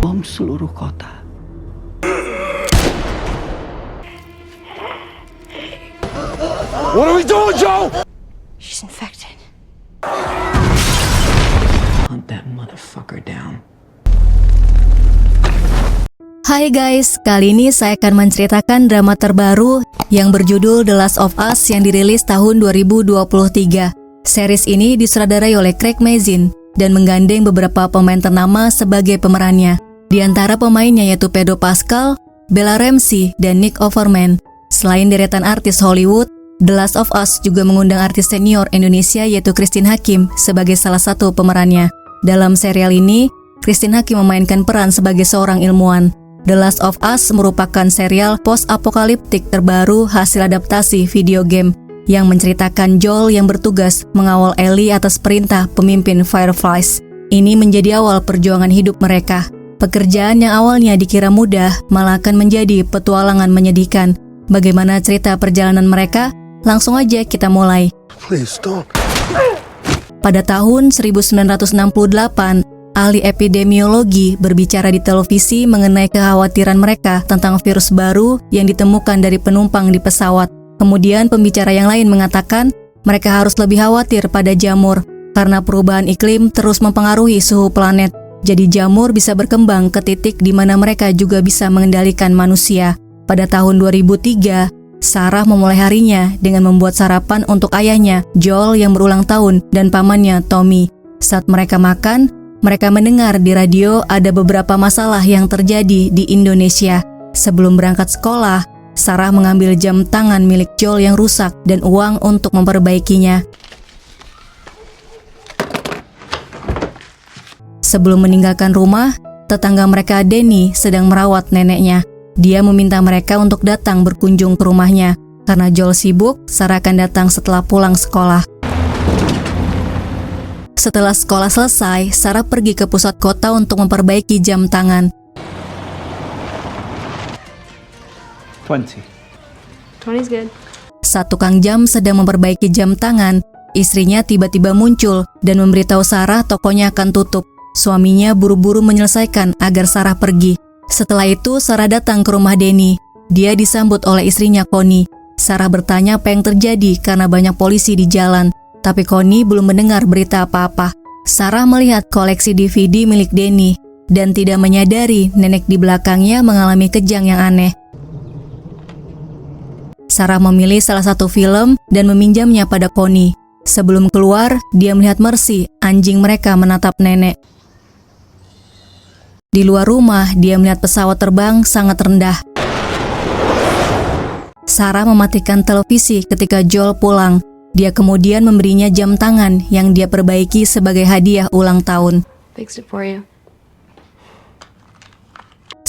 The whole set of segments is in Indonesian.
bom seluruh kota. What are we doing, Joe? She's infected. Hunt that motherfucker down. Hai guys, kali ini saya akan menceritakan drama terbaru yang berjudul The Last of Us yang dirilis tahun 2023. Series ini disutradarai oleh Craig Mazin dan menggandeng beberapa pemain ternama sebagai pemerannya. Di antara pemainnya yaitu Pedro Pascal, Bella Ramsey, dan Nick Offerman. Selain deretan artis Hollywood, The Last of Us juga mengundang artis senior Indonesia yaitu Christine Hakim sebagai salah satu pemerannya. Dalam serial ini, Christine Hakim memainkan peran sebagai seorang ilmuwan. The Last of Us merupakan serial post-apokaliptik terbaru hasil adaptasi video game yang menceritakan Joel yang bertugas mengawal Ellie atas perintah pemimpin Fireflies. Ini menjadi awal perjuangan hidup mereka. Pekerjaan yang awalnya dikira mudah malah akan menjadi petualangan menyedihkan. Bagaimana cerita perjalanan mereka? Langsung aja kita mulai. Please don't. Pada tahun 1968, ahli epidemiologi berbicara di televisi mengenai kekhawatiran mereka tentang virus baru yang ditemukan dari penumpang di pesawat. Kemudian pembicara yang lain mengatakan mereka harus lebih khawatir pada jamur karena perubahan iklim terus mempengaruhi suhu planet. Jadi jamur bisa berkembang ke titik di mana mereka juga bisa mengendalikan manusia. Pada tahun 2003, Sarah memulai harinya dengan membuat sarapan untuk ayahnya, Joel yang berulang tahun, dan pamannya, Tommy. Saat mereka makan, mereka mendengar di radio ada beberapa masalah yang terjadi di Indonesia. Sebelum berangkat sekolah, Sarah mengambil jam tangan milik Joel yang rusak dan uang untuk memperbaikinya. Sebelum meninggalkan rumah, tetangga mereka Denny sedang merawat neneknya. Dia meminta mereka untuk datang berkunjung ke rumahnya. Karena Joel sibuk, Sarah akan datang setelah pulang sekolah. Setelah sekolah selesai, Sarah pergi ke pusat kota untuk memperbaiki jam tangan. 20. 20's good. Saat tukang jam sedang memperbaiki jam tangan, istrinya tiba-tiba muncul dan memberitahu Sarah tokonya akan tutup. Suaminya buru-buru menyelesaikan agar Sarah pergi. Setelah itu, Sarah datang ke rumah Denny. Dia disambut oleh istrinya Connie. Sarah bertanya apa yang terjadi karena banyak polisi di jalan. Tapi Connie belum mendengar berita apa-apa. Sarah melihat koleksi DVD milik Denny dan tidak menyadari nenek di belakangnya mengalami kejang yang aneh. Sarah memilih salah satu film dan meminjamnya pada Connie. Sebelum keluar, dia melihat Mercy, anjing mereka menatap nenek. Di luar rumah, dia melihat pesawat terbang sangat rendah. Sarah mematikan televisi ketika Joel pulang. Dia kemudian memberinya jam tangan yang dia perbaiki sebagai hadiah ulang tahun. Fixed it for you.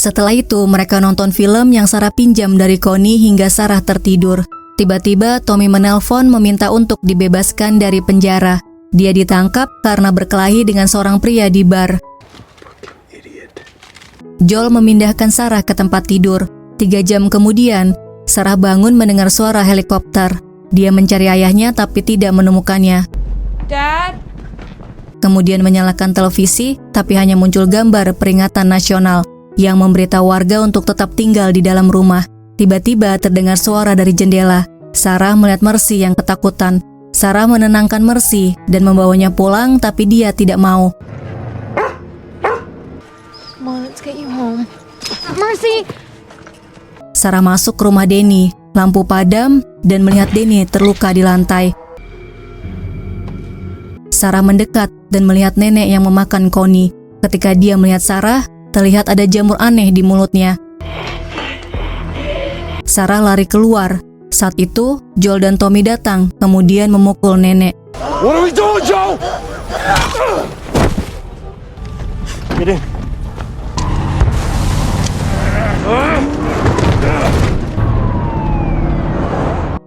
Setelah itu, mereka nonton film yang Sarah pinjam dari Connie hingga Sarah tertidur. Tiba-tiba, Tommy menelpon meminta untuk dibebaskan dari penjara. Dia ditangkap karena berkelahi dengan seorang pria di bar. Joel memindahkan Sarah ke tempat tidur. 3 jam kemudian, Sarah bangun mendengar suara helikopter. Dia mencari ayahnya tapi tidak menemukannya. Dad? Kemudian menyalakan televisi, tapi hanya muncul gambar peringatan nasional yang memberitahu warga untuk tetap tinggal di dalam rumah. Tiba-tiba terdengar suara dari jendela. Sarah melihat Mercy yang ketakutan. Sarah menenangkan Mercy dan membawanya pulang, tapi dia tidak mau. Come on, let's get you home. Mercy! Sarah masuk ke rumah Denny. Lampu padam dan melihat Denny terluka di lantai. Sarah mendekat dan melihat nenek yang memakan Connie. Ketika dia melihat Sarah, terlihat ada jamur aneh di mulutnya. Sarah lari keluar. Saat itu, Joel dan Tommy datang, kemudian memukul nenek. What are we doing, Joe? Get in.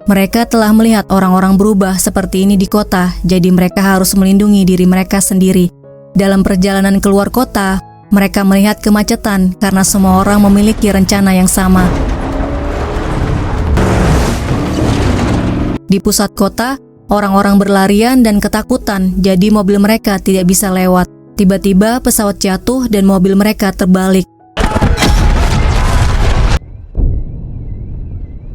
Mereka telah melihat orang-orang berubah seperti ini di kota, jadi mereka harus melindungi diri mereka sendiri. Dalam perjalanan keluar kota, mereka melihat kemacetan karena semua orang memiliki rencana yang sama. Di pusat kota, orang-orang berlarian dan ketakutan, jadi mobil mereka tidak bisa lewat. Tiba-tiba pesawat jatuh dan mobil mereka terbalik.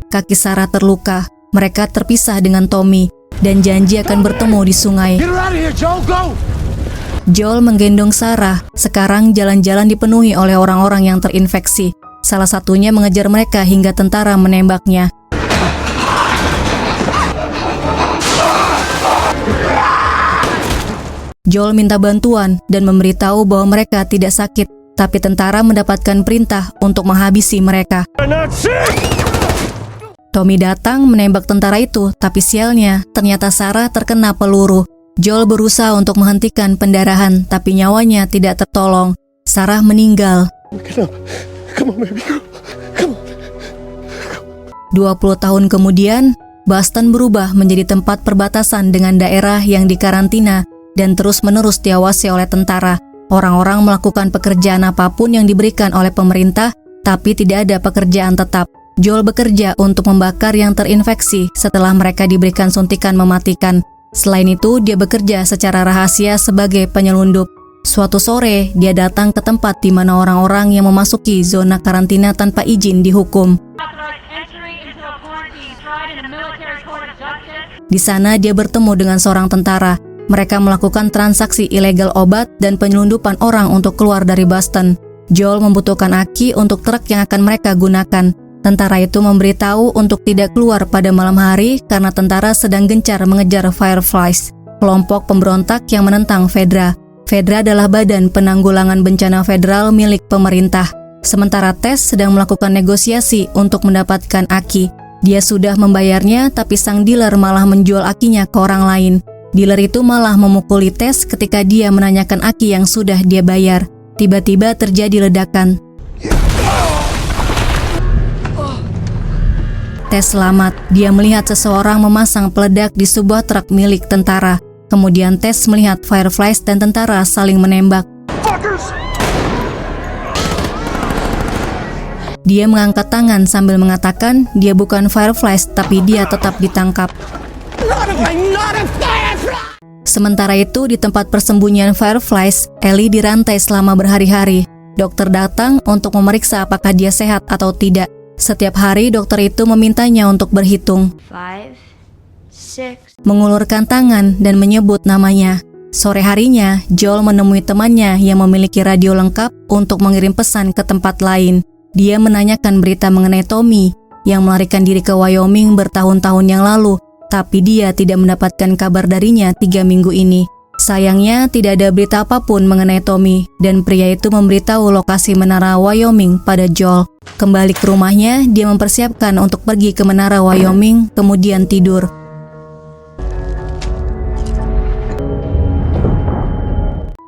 Kaki Sarah terluka. Mereka terpisah dengan Tommy dan janji akan bertemu di sungai. Get her out of here, Joel. Go! Joel menggendong Sarah. Sekarang jalan-jalan dipenuhi oleh orang-orang yang terinfeksi. Salah satunya mengejar mereka hingga tentara menembaknya. Joel minta bantuan dan memberitahu bahwa mereka tidak sakit, tapi tentara mendapatkan perintah untuk menghabisi mereka. I'm not sick! Tommy datang menembak tentara itu, tapi sialnya, ternyata Sarah terkena peluru. Joel berusaha untuk menghentikan pendarahan, tapi nyawanya tidak tertolong. Sarah meninggal. Get up. Come on, baby girl. Come on. 20 tahun kemudian, Boston berubah menjadi tempat perbatasan dengan daerah yang dikarantina dan terus-menerus diawasi oleh tentara. Orang-orang melakukan pekerjaan apapun yang diberikan oleh pemerintah, tapi tidak ada pekerjaan tetap. Joel bekerja untuk membakar yang terinfeksi setelah mereka diberikan suntikan mematikan. Selain itu, dia bekerja secara rahasia sebagai penyelundup. Suatu sore, dia datang ke tempat di mana orang-orang yang memasuki zona karantina tanpa izin dihukum. Di sana, dia bertemu dengan seorang tentara. Mereka melakukan transaksi ilegal obat dan penyelundupan orang untuk keluar dari Boston. Joel membutuhkan aki untuk truk yang akan mereka gunakan. Tentara itu memberitahu untuk tidak keluar pada malam hari karena tentara sedang gencar mengejar Fireflies, kelompok pemberontak yang menentang Fedra. Fedra adalah badan penanggulangan bencana federal milik pemerintah. Sementara Tess sedang melakukan negosiasi untuk mendapatkan aki. Dia sudah membayarnya, tapi sang dealer malah menjual akinya ke orang lain. Dealer itu malah memukuli Tess ketika dia menanyakan aki yang sudah dia bayar. Tiba-tiba terjadi ledakan. Tess selamat. Dia melihat seseorang memasang peledak di sebuah truk milik tentara. Kemudian Tess melihat Fireflies dan tentara saling menembak. Fuckers! Dia mengangkat tangan sambil mengatakan dia bukan Fireflies, tapi dia tetap ditangkap. Sementara itu, di tempat persembunyian Fireflies, Ellie dirantai selama berhari-hari. Dokter datang untuk memeriksa apakah dia sehat atau tidak. Setiap hari, dokter itu memintanya untuk berhitung, 5, 6. mengulurkan tangan, dan menyebut namanya. Sore harinya, Joel menemui temannya yang memiliki radio lengkap untuk mengirim pesan ke tempat lain. Dia menanyakan berita mengenai Tommy yang melarikan diri ke Wyoming bertahun-tahun yang lalu, tapi dia tidak mendapatkan kabar darinya 3 minggu ini. Sayangnya, tidak ada berita apapun mengenai Tommy, dan pria itu memberitahu lokasi menara Wyoming pada Joel. Kembali ke rumahnya, dia mempersiapkan untuk pergi ke menara Wyoming, kemudian tidur.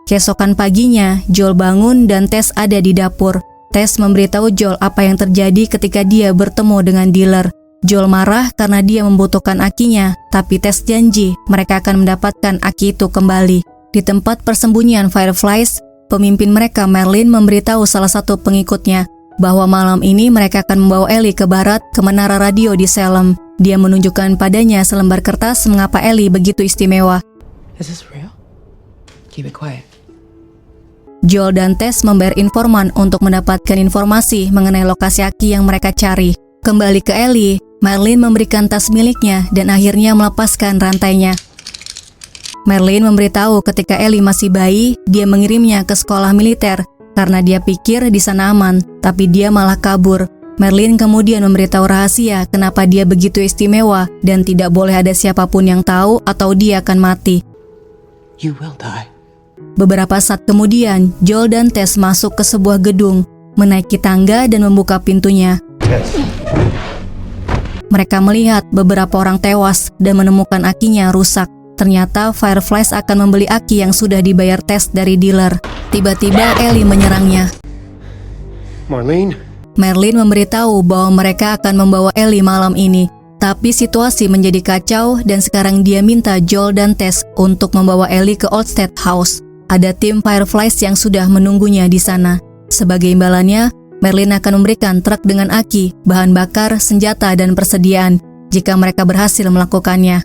Keesokan paginya, Joel bangun dan Tess ada di dapur. Tess memberitahu Joel apa yang terjadi ketika dia bertemu dengan dealer. Joel marah karena dia membutuhkan akinya, tapi Tess janji mereka akan mendapatkan aki itu kembali. Di tempat persembunyian Fireflies, pemimpin mereka Merlin memberitahu salah satu pengikutnya bahwa malam ini mereka akan membawa Ellie ke barat ke menara radio di Salem. Dia menunjukkan padanya selembar kertas mengapa Ellie begitu istimewa. Is this real? Keep it quiet. Joel dan Tess membayar informan untuk mendapatkan informasi mengenai lokasi aki yang mereka cari. Kembali ke Ellie, Merlin memberikan tas miliknya dan akhirnya melepaskan rantainya. Merlin memberitahu ketika Ellie masih bayi, dia mengirimnya ke sekolah militer karena dia pikir di sana aman, tapi dia malah kabur. Merlin kemudian memberitahu rahasia kenapa dia begitu istimewa dan tidak boleh ada siapapun yang tahu atau dia akan mati. You will die. Beberapa saat kemudian, Joel dan Tess masuk ke sebuah gedung, menaiki tangga dan membuka pintunya. Mereka melihat beberapa orang tewas dan menemukan akinya rusak. Ternyata Fireflies akan membeli aki yang sudah dibayar Tess dari dealer. Tiba-tiba Ellie menyerangnya. Merlin memberitahu bahwa mereka akan membawa Ellie malam ini. Tapi situasi menjadi kacau dan sekarang dia minta Joel dan Tess untuk membawa Ellie ke Old State House. Ada tim Fireflies yang sudah menunggunya di sana. Sebagai imbalannya, Merlin akan memberikan truk dengan aki, bahan bakar, senjata, dan persediaan jika mereka berhasil melakukannya.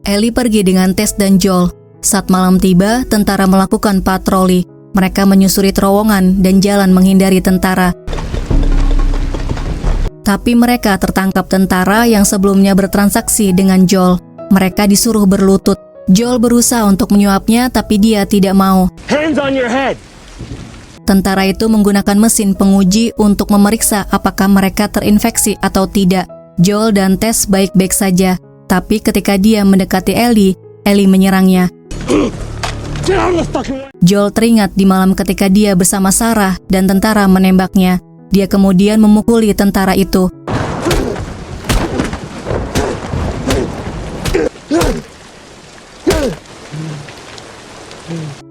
Ellie pergi dengan Tess dan Joel. Saat malam tiba, tentara melakukan patroli. Mereka menyusuri terowongan dan jalan menghindari tentara. Tapi mereka tertangkap tentara yang sebelumnya bertransaksi dengan Joel. Mereka disuruh berlutut. Joel berusaha untuk menyuapnya, tapi dia tidak mau. Hands on your head. Tentara itu menggunakan mesin penguji untuk memeriksa apakah mereka terinfeksi atau tidak. Joel dan Tess baik-baik saja, tapi ketika dia mendekati Ellie menyerangnya. Joel teringat di malam ketika dia bersama Sarah dan tentara menembaknya. Dia kemudian memukuli tentara itu.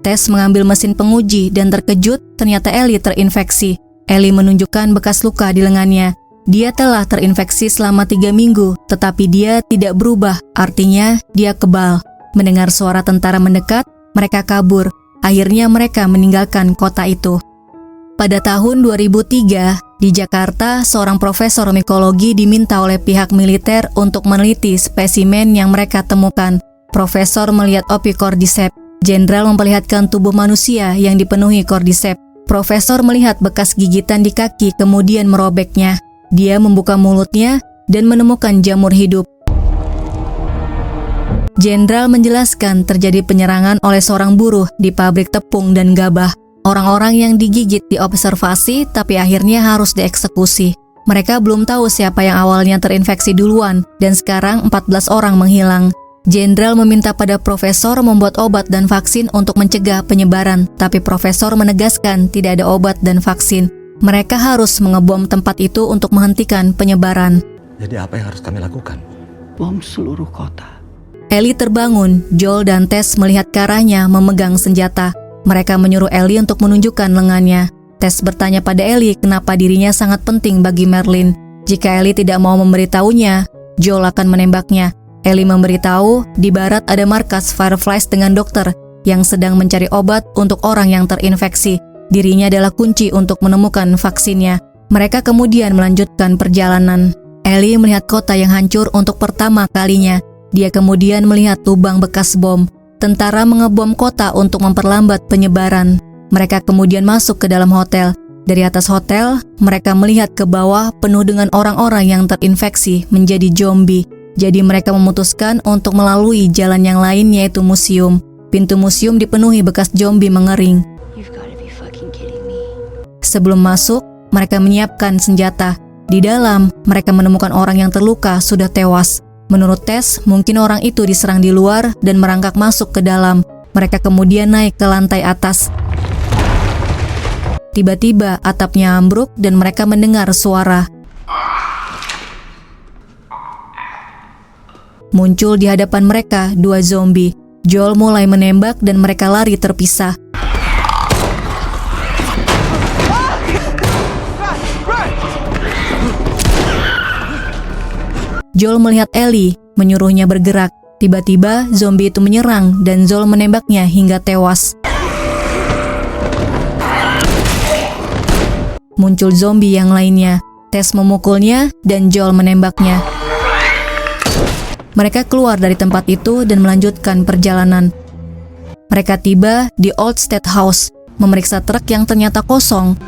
Tess mengambil mesin penguji dan terkejut ternyata Ellie terinfeksi. Ellie menunjukkan bekas luka di lengannya. Dia telah terinfeksi selama 3 minggu, tetapi dia tidak berubah, artinya dia kebal. Mendengar suara tentara mendekat, mereka kabur. Akhirnya mereka meninggalkan kota itu. Pada tahun 2003, di Jakarta, seorang profesor mikologi diminta oleh pihak militer untuk meneliti spesimen yang mereka temukan. Profesor melihat Ophicordicep. Jenderal memperlihatkan tubuh manusia yang dipenuhi Cordyceps. Profesor melihat bekas gigitan di kaki kemudian merobeknya. Dia membuka mulutnya dan menemukan jamur hidup. Jenderal menjelaskan terjadi penyerangan oleh seorang buruh di pabrik tepung dan gabah. Orang-orang yang digigit diobservasi tapi akhirnya harus dieksekusi. Mereka belum tahu siapa yang awalnya terinfeksi duluan dan sekarang 14 orang menghilang. Jenderal meminta pada profesor membuat obat dan vaksin untuk mencegah penyebaran, tapi profesor menegaskan tidak ada obat dan vaksin. Mereka harus mengebom tempat itu untuk menghentikan penyebaran. Jadi apa yang harus kami lakukan? Bom seluruh kota. Ellie terbangun. Joel dan Tess melihat ke arahnya memegang senjata. Mereka menyuruh Ellie untuk menunjukkan lengannya. Tess bertanya pada Ellie kenapa dirinya sangat penting bagi Merlin. Jika Ellie tidak mau memberitahunya, Joel akan menembaknya. Ellie memberitahu di barat ada markas Fireflies dengan dokter yang sedang mencari obat untuk orang yang terinfeksi. Dirinya adalah kunci untuk menemukan vaksinnya. Mereka kemudian melanjutkan perjalanan. Ellie melihat kota yang hancur untuk pertama kalinya. Dia kemudian melihat lubang bekas bom. Tentara mengebom kota untuk memperlambat penyebaran. Mereka kemudian masuk ke dalam hotel. Dari atas hotel, mereka melihat ke bawah penuh dengan orang-orang yang terinfeksi menjadi zombie. Jadi mereka memutuskan untuk melalui jalan yang lain yaitu museum. Pintu museum dipenuhi bekas zombie mengering. You've got to be fucking kidding me. Sebelum masuk, mereka menyiapkan senjata. Di dalam, mereka menemukan orang yang terluka sudah tewas. Menurut Tess, mungkin orang itu diserang di luar dan merangkak masuk ke dalam. Mereka kemudian naik ke lantai atas. Tiba-tiba atapnya ambruk dan mereka mendengar suara. Muncul di hadapan mereka 2 zombie. Joel mulai menembak dan mereka lari terpisah. Joel melihat Ellie, menyuruhnya bergerak. Tiba-tiba zombie itu menyerang dan Joel menembaknya hingga tewas. Muncul zombie yang lainnya. Tess memukulnya dan Joel menembaknya. Mereka keluar dari tempat itu dan melanjutkan perjalanan. Mereka tiba di Old State House, memeriksa truk yang ternyata kosong.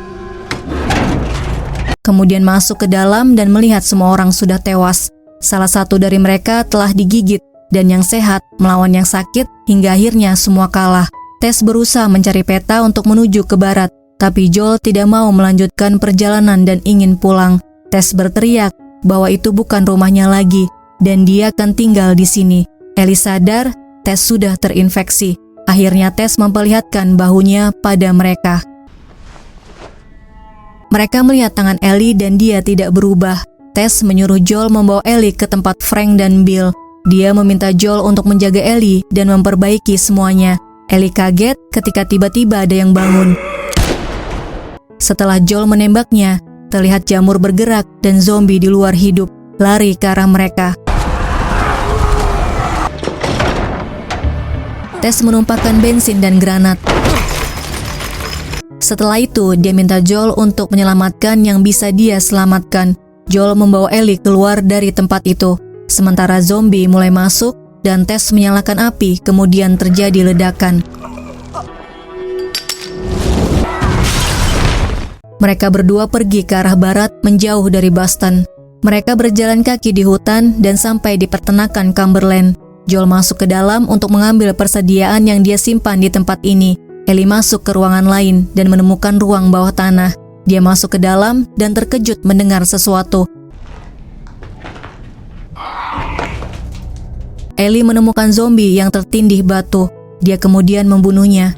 Kemudian masuk ke dalam dan melihat semua orang sudah tewas. Salah satu dari mereka telah digigit dan yang sehat melawan yang sakit hingga akhirnya semua kalah. Tess berusaha mencari peta untuk menuju ke barat, tapi Joel tidak mau melanjutkan perjalanan dan ingin pulang. Tess berteriak bahwa itu bukan rumahnya lagi dan dia akan tinggal di sini. Ellie sadar Tess sudah terinfeksi. Akhirnya Tess memperlihatkan bahunya pada mereka. Mereka melihat tangan Ellie dan dia tidak berubah. Tess menyuruh Joel membawa Ellie ke tempat Frank dan Bill. Dia meminta Joel untuk menjaga Ellie dan memperbaiki semuanya. Ellie kaget ketika tiba-tiba ada yang bangun. Setelah Joel menembaknya, terlihat jamur bergerak dan zombie di luar hidup lari ke arah mereka. Tess menumpahkan bensin dan granat. Setelah itu, dia minta Joel untuk menyelamatkan yang bisa dia selamatkan. Joel membawa Ellie keluar dari tempat itu. Sementara zombie mulai masuk, dan Tess menyalakan api, kemudian terjadi ledakan. Mereka berdua pergi ke arah barat menjauh dari Boston. Mereka berjalan kaki di hutan dan sampai di peternakan Cumberland. Joel masuk ke dalam untuk mengambil persediaan yang dia simpan di tempat ini. Ellie masuk ke ruangan lain dan menemukan ruang bawah tanah. Dia masuk ke dalam dan terkejut mendengar sesuatu. Ellie menemukan zombie yang tertindih batu. Dia kemudian membunuhnya.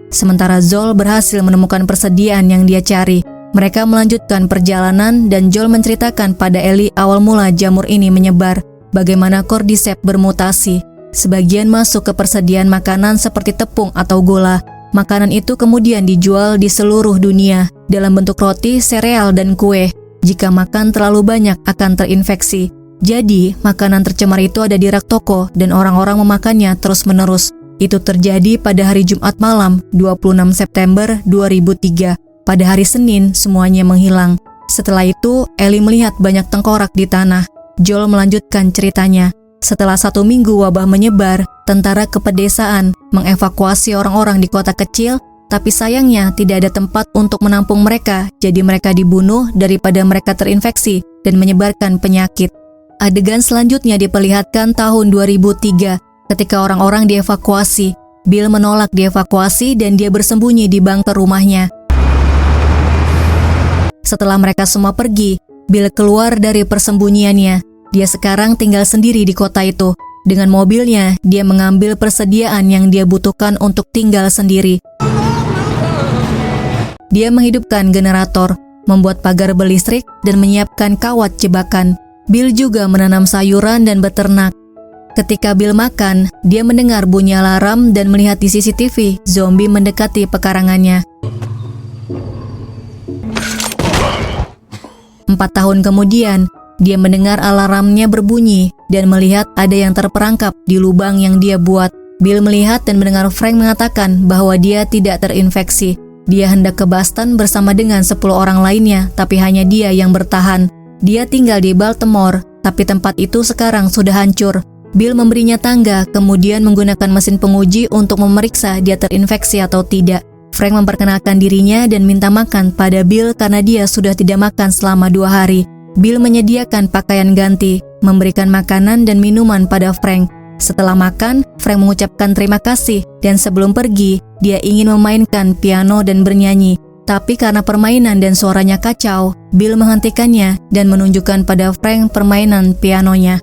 Sementara Joel berhasil menemukan persediaan yang dia cari. Mereka melanjutkan perjalanan dan Joel menceritakan pada Ellie awal mula jamur ini menyebar, bagaimana Cordyceps bermutasi. Sebagian masuk ke persediaan makanan seperti tepung atau gula. Makanan itu kemudian dijual di seluruh dunia dalam bentuk roti, sereal, dan kue. Jika makan terlalu banyak akan terinfeksi. Jadi, makanan tercemar itu ada di rak toko dan orang-orang memakannya terus-menerus. Itu terjadi pada hari Jumat malam, 26 September 2003. Pada hari Senin, semuanya menghilang. Setelah itu, Ellie melihat banyak tengkorak di tanah. Joel melanjutkan ceritanya. Setelah 1 minggu wabah menyebar, tentara kepedesaan mengevakuasi orang-orang di kota kecil, tapi sayangnya tidak ada tempat untuk menampung mereka, jadi mereka dibunuh daripada mereka terinfeksi dan menyebarkan penyakit. Adegan selanjutnya diperlihatkan tahun 2003. Ketika orang-orang dievakuasi, Bill menolak dievakuasi dan dia bersembunyi di bunker rumahnya. Setelah mereka semua pergi, Bill keluar dari persembunyiannya. Dia sekarang tinggal sendiri di kota itu. Dengan mobilnya, dia mengambil persediaan yang dia butuhkan untuk tinggal sendiri. Dia menghidupkan generator, membuat pagar berlistrik, dan menyiapkan kawat jebakan. Bill juga menanam sayuran dan beternak. Ketika Bill makan, dia mendengar bunyi alarm dan melihat di CCTV zombie mendekati pekarangannya. 4 tahun kemudian, dia mendengar alarmnya berbunyi dan melihat ada yang terperangkap di lubang yang dia buat. Bill melihat dan mendengar Frank mengatakan bahwa dia tidak terinfeksi. Dia hendak ke Boston bersama dengan 10 orang lainnya, tapi hanya dia yang bertahan. Dia tinggal di Baltimore, tapi tempat itu sekarang sudah hancur. Bill memberinya tangga, kemudian menggunakan mesin penguji untuk memeriksa dia terinfeksi atau tidak. Frank memperkenalkan dirinya dan minta makan pada Bill karena dia sudah tidak makan selama 2 hari. Bill menyediakan pakaian ganti, memberikan makanan dan minuman pada Frank. Setelah makan, Frank mengucapkan terima kasih dan sebelum pergi, dia ingin memainkan piano dan bernyanyi. Tapi karena permainan dan suaranya kacau, Bill menghentikannya dan menunjukkan pada Frank permainan pianonya.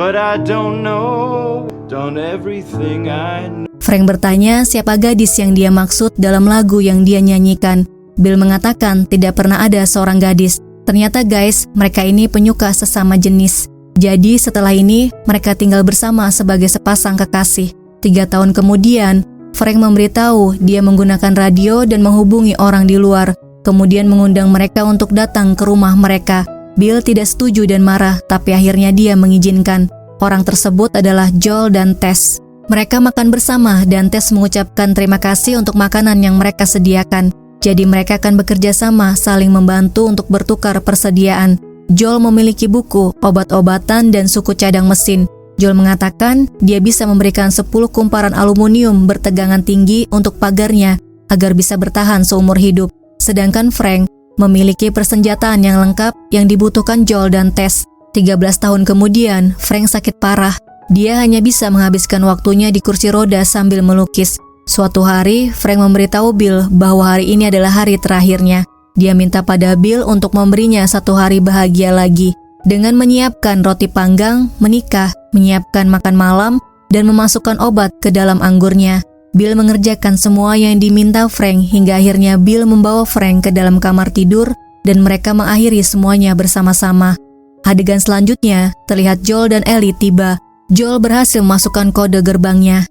But I don't know everything I know. Frank bertanya siapa gadis yang dia maksud dalam lagu yang dia nyanyikan. Bill mengatakan tidak pernah ada seorang gadis. Ternyata guys, mereka ini penyuka sesama jenis. Jadi setelah ini, mereka tinggal bersama sebagai sepasang kekasih. 3 tahun kemudian, Frank memberitahu dia menggunakan radio dan menghubungi orang di luar. Kemudian mengundang mereka untuk datang ke rumah mereka. Bill tidak setuju dan marah, tapi akhirnya dia mengizinkan. Orang tersebut adalah Joel dan Tess. Mereka makan bersama dan Tess mengucapkan terima kasih untuk makanan yang mereka sediakan. Jadi mereka akan bekerja sama saling membantu untuk bertukar persediaan. Joel memiliki buku, obat-obatan, dan suku cadang mesin. Joel mengatakan dia bisa memberikan 10 kumparan aluminium bertegangan tinggi untuk pagarnya agar bisa bertahan seumur hidup. Sedangkan Frank memiliki persenjataan yang lengkap yang dibutuhkan Joel dan Tess. 13 tahun kemudian, Frank sakit parah. Dia hanya bisa menghabiskan waktunya di kursi roda sambil melukis. Suatu hari, Frank memberitahu Bill bahwa hari ini adalah hari terakhirnya. Dia minta pada Bill untuk memberinya 1 hari bahagia lagi. Dengan menyiapkan roti panggang, menikah, menyiapkan makan malam, dan memasukkan obat ke dalam anggurnya. Bill mengerjakan semua yang diminta Frank hingga akhirnya Bill membawa Frank ke dalam kamar tidur dan mereka mengakhiri semuanya bersama-sama. Adegan selanjutnya, terlihat Joel dan Ellie tiba. Joel berhasil memasukkan kode gerbangnya.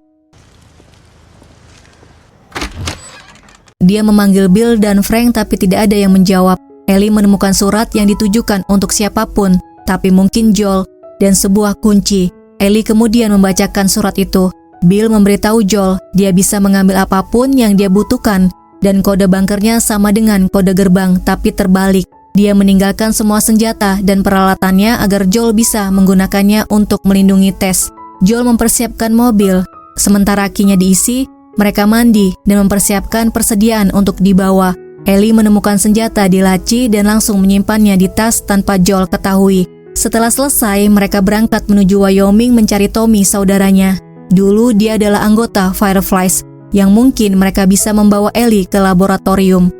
Dia memanggil Bill dan Frank tapi tidak ada yang menjawab. Ellie menemukan surat yang ditujukan untuk siapapun, tapi mungkin Joel, dan sebuah kunci. Ellie kemudian membacakan surat itu. Bill memberitahu Joel dia bisa mengambil apapun yang dia butuhkan dan kode bunkernya sama dengan kode gerbang tapi terbalik. Dia meninggalkan semua senjata dan peralatannya agar Joel bisa menggunakannya untuk melindungi Tess. Joel mempersiapkan mobil, sementara akinya diisi, mereka mandi dan mempersiapkan persediaan untuk dibawa. Ellie menemukan senjata di laci dan langsung menyimpannya di tas tanpa Joel ketahui. Setelah selesai, mereka berangkat menuju Wyoming mencari Tommy, saudaranya. Dulu dia adalah anggota Fireflies, yang mungkin mereka bisa membawa Ellie ke laboratorium.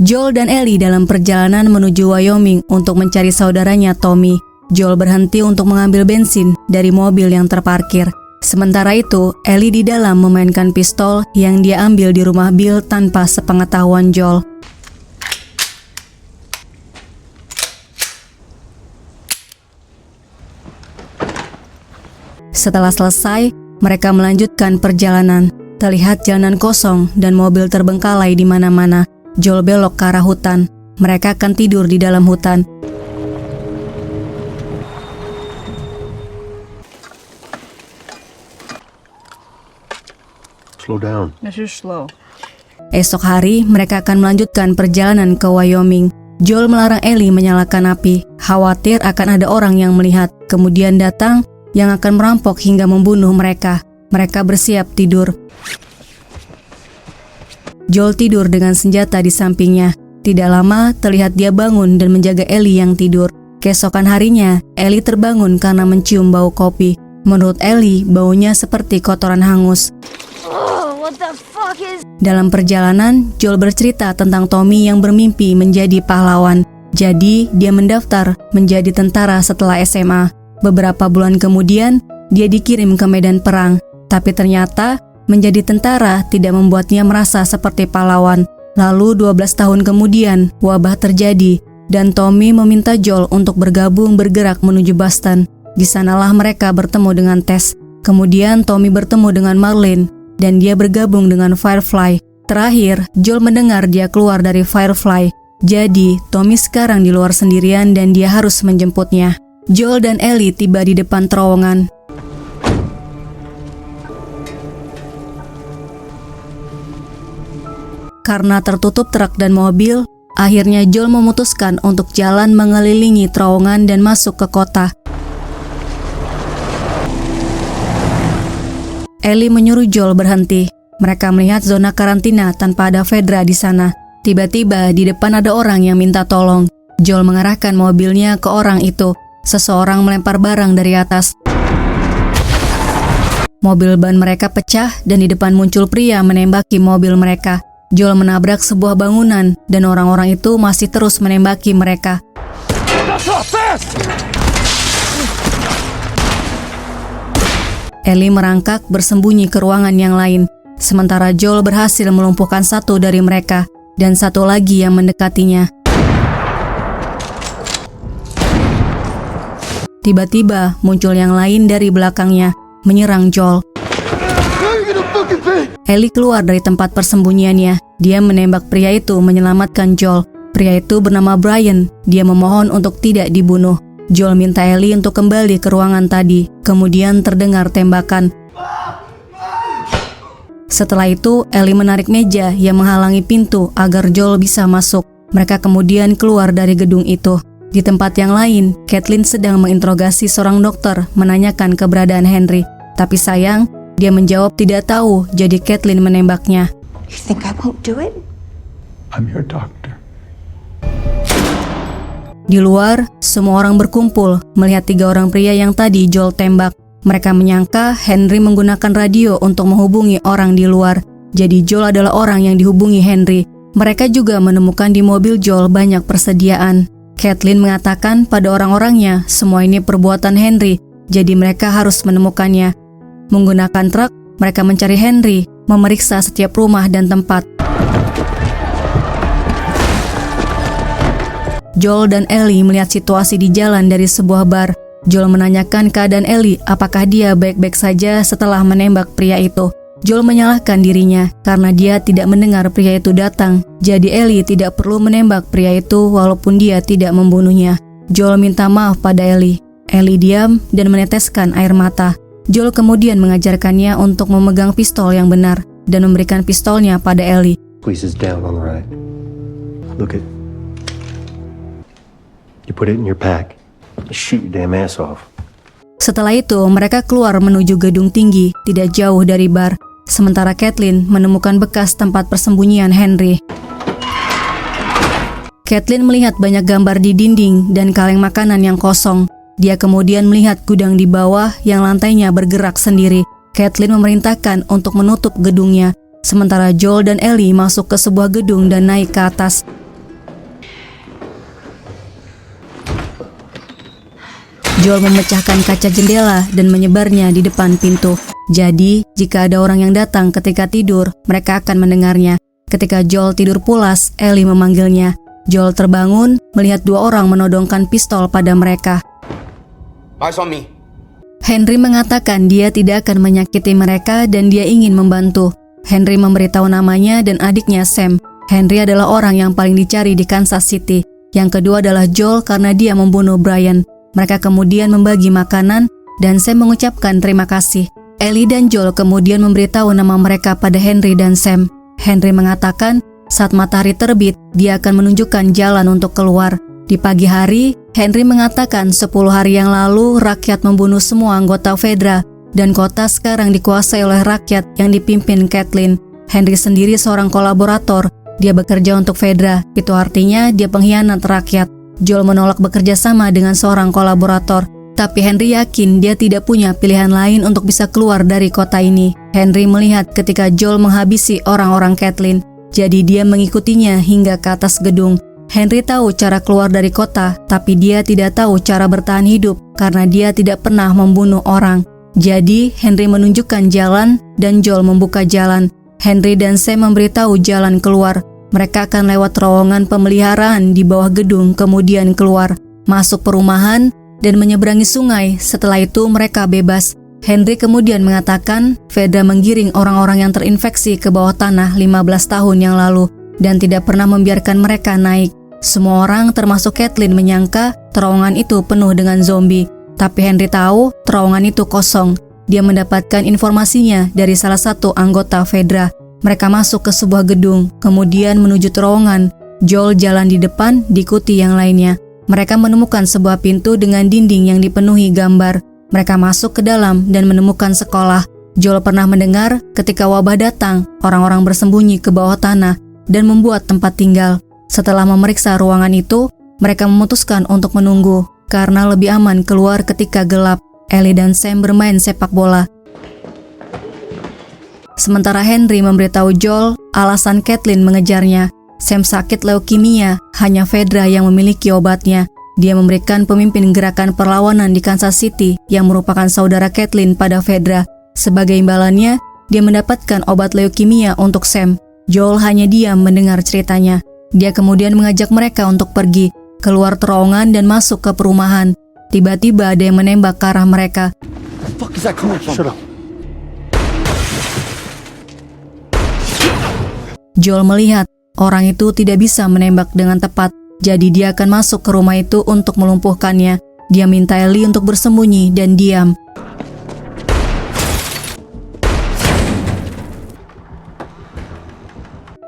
Joel dan Ellie dalam perjalanan menuju Wyoming untuk mencari saudaranya Tommy. Joel berhenti untuk mengambil bensin dari mobil yang terparkir. Sementara itu, Ellie di dalam memainkan pistol yang dia ambil di rumah Bill tanpa sepengetahuan Joel. Setelah selesai, mereka melanjutkan perjalanan. Terlihat jalanan kosong dan mobil terbengkalai di mana-mana. Joel belok ke arah hutan. Mereka akan tidur di dalam hutan. Slow down. Esok hari, mereka akan melanjutkan perjalanan ke Wyoming. Joel melarang Ellie menyalakan api, khawatir akan ada orang yang melihat, kemudian datang yang akan merampok hingga membunuh mereka. Mereka bersiap tidur. Joel tidur dengan senjata di sampingnya. Tidak lama, terlihat dia bangun dan menjaga Ellie yang tidur. Keesokan harinya, Ellie terbangun karena mencium bau kopi. Menurut Ellie, baunya seperti kotoran hangus. Dalam perjalanan, Joel bercerita tentang Tommy yang bermimpi menjadi pahlawan. Jadi, dia mendaftar menjadi tentara setelah SMA. Beberapa bulan kemudian, dia dikirim ke medan perang. Tapi ternyata, menjadi tentara tidak membuatnya merasa seperti pahlawan. Lalu 12 tahun kemudian, wabah terjadi, dan Tommy meminta Joel untuk bergerak menuju Boston. Di sanalah mereka bertemu dengan Tess. Kemudian Tommy bertemu dengan Marlene, dan dia bergabung dengan Firefly. Terakhir, Joel mendengar dia keluar dari Firefly. Jadi, Tommy sekarang di luar sendirian dan dia harus menjemputnya. Joel dan Ellie tiba di depan terowongan. Karena tertutup truk dan mobil, akhirnya Joel memutuskan untuk jalan mengelilingi terowongan dan masuk ke kota. Ellie menyuruh Joel berhenti. Mereka melihat zona karantina tanpa ada Fedra di sana. Tiba-tiba di depan ada orang yang minta tolong. Joel mengarahkan mobilnya ke orang itu. Seseorang melempar barang dari atas. Mobil ban mereka pecah dan di depan muncul pria menembaki mobil mereka. Joel menabrak sebuah bangunan dan orang-orang itu masih terus menembaki mereka. Ellie merangkak bersembunyi ke ruangan yang lain, sementara Joel berhasil melumpuhkan satu dari mereka dan satu lagi yang mendekatinya. Tiba-tiba muncul yang lain dari belakangnya, menyerang Joel. Ellie keluar dari tempat persembunyiannya. Dia menembak pria itu menyelamatkan Joel. Pria itu bernama Brian. Dia memohon untuk tidak dibunuh. Joel minta Ellie untuk kembali ke ruangan tadi. Kemudian terdengar tembakan. Setelah itu, Ellie menarik meja yang menghalangi pintu agar Joel bisa masuk. Mereka kemudian keluar dari gedung itu. Di tempat yang lain, Kathleen sedang menginterogasi seorang dokter menanyakan keberadaan Henry. Tapi sayang, dia menjawab tidak tahu, jadi Kathleen menembaknya. You think I won't do it? I'm your doctor. Di luar, semua orang berkumpul melihat 3 orang pria yang tadi Joel tembak. Mereka menyangka Henry menggunakan radio untuk menghubungi orang di luar. Jadi Joel adalah orang yang dihubungi Henry. Mereka juga menemukan di mobil Joel banyak persediaan. Kathleen mengatakan pada orang-orangnya semua ini perbuatan Henry, jadi mereka harus menemukannya. Menggunakan truk, mereka mencari Henry, memeriksa setiap rumah dan tempat. Joel dan Ellie melihat situasi di jalan dari sebuah bar. Joel menanyakan keadaan Ellie, apakah dia baik-baik saja setelah menembak pria itu. Joel menyalahkan dirinya karena dia tidak mendengar pria itu datang. Jadi Ellie tidak perlu menembak pria itu walaupun dia tidak membunuhnya. Joel minta maaf pada Ellie. Ellie diam dan meneteskan air mata. Joel kemudian mengajarkannya untuk memegang pistol yang benar dan memberikan pistolnya pada Ellie. Squeezes down on the right. Look it. You put it in your pack. You shoot your damn ass off. Setelah itu, mereka keluar menuju gedung tinggi, tidak jauh dari bar. Sementara Kathleen menemukan bekas tempat persembunyian Henry. Kathleen melihat banyak gambar di dinding dan kaleng makanan yang kosong. Dia kemudian melihat gudang di bawah yang lantainya bergerak sendiri. Kathleen memerintahkan untuk menutup gedungnya, sementara Joel dan Ellie masuk ke sebuah gedung dan naik ke atas. Joel memecahkan kaca jendela dan menyebarnya di depan pintu. Jadi, jika ada orang yang datang ketika tidur, mereka akan mendengarnya. Ketika Joel tidur pulas, Ellie memanggilnya. Joel terbangun, melihat dua orang menodongkan pistol pada mereka. Eyes on me. Henry mengatakan dia tidak akan menyakiti mereka dan dia ingin membantu. Henry memberitahu namanya dan adiknya Sam. Henry adalah orang yang paling dicari di Kansas City. Yang kedua adalah Joel karena dia membunuh Brian. Mereka kemudian membagi makanan dan Sam mengucapkan terima kasih. Ellie dan Joel kemudian memberitahu nama mereka pada Henry dan Sam. Henry mengatakan saat matahari terbit, dia akan menunjukkan jalan untuk keluar. Di pagi hari, Henry mengatakan 10 hari yang lalu rakyat membunuh semua anggota Fedra dan kota sekarang dikuasai oleh rakyat yang dipimpin Kathleen. Henry sendiri seorang kolaborator, dia bekerja untuk Fedra, itu artinya dia pengkhianat rakyat. Joel menolak bekerja sama dengan seorang kolaborator, tapi Henry yakin dia tidak punya pilihan lain untuk bisa keluar dari kota ini. Henry melihat ketika Joel menghabisi orang-orang Kathleen, jadi dia mengikutinya hingga ke atas gedung. Henry tahu cara keluar dari kota, tapi dia tidak tahu cara bertahan hidup karena dia tidak pernah membunuh orang. Jadi, Henry menunjukkan jalan dan Joel membuka jalan. Henry dan Sam memberitahu jalan keluar. Mereka akan lewat terowongan pemeliharaan di bawah gedung, kemudian keluar, masuk perumahan, dan menyeberangi sungai. Setelah itu mereka bebas. Henry kemudian mengatakan Fedra menggiring orang-orang yang terinfeksi ke bawah tanah 15 tahun yang lalu dan tidak pernah membiarkan mereka naik. Semua orang termasuk Kathleen menyangka terowongan itu penuh dengan zombie. Tapi Henry tahu terowongan itu kosong. Dia mendapatkan informasinya dari salah satu anggota Fedra. Mereka masuk ke sebuah gedung, kemudian menuju terowongan. Joel jalan di depan, diikuti yang lainnya. Mereka menemukan sebuah pintu dengan dinding yang dipenuhi gambar. Mereka masuk ke dalam dan menemukan sekolah. Joel pernah mendengar ketika wabah datang, orang-orang bersembunyi ke bawah tanah dan membuat tempat tinggal. Setelah memeriksa ruangan itu, mereka memutuskan untuk menunggu karena lebih aman keluar ketika gelap. Ellie dan Sam bermain sepak bola. Sementara Henry memberitahu Joel alasan Kathleen mengejarnya. Sam sakit leukemia, hanya Fedra yang memiliki obatnya. Dia memberikan pemimpin gerakan perlawanan di Kansas City yang merupakan saudara Kathleen pada Fedra. Sebagai imbalannya, dia mendapatkan obat leukemia untuk Sam. Joel hanya diam mendengar ceritanya. Dia kemudian mengajak mereka untuk pergi, keluar terowongan dan masuk ke perumahan. Tiba-tiba ada yang menembak ke arah mereka. Fuck is that coming from? Shut up. Joel melihat orang itu tidak bisa menembak dengan tepat, jadi dia akan masuk ke rumah itu untuk melumpuhkannya. Dia minta Ellie untuk bersembunyi dan diam.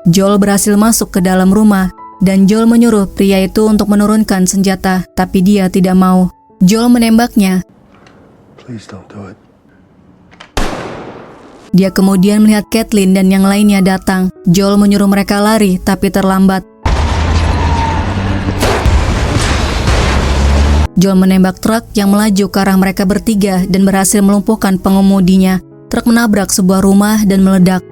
Joel berhasil masuk ke dalam rumah, dan Joel menyuruh pria itu untuk menurunkan senjata, tapi dia tidak mau. Joel menembaknya. Please don't do it. Dia kemudian melihat Kathleen dan yang lainnya datang. Joel menyuruh mereka lari, tapi terlambat. Joel menembak truk yang melaju ke arah mereka bertiga dan berhasil melumpuhkan pengemudinya. Truk menabrak sebuah rumah dan meledak.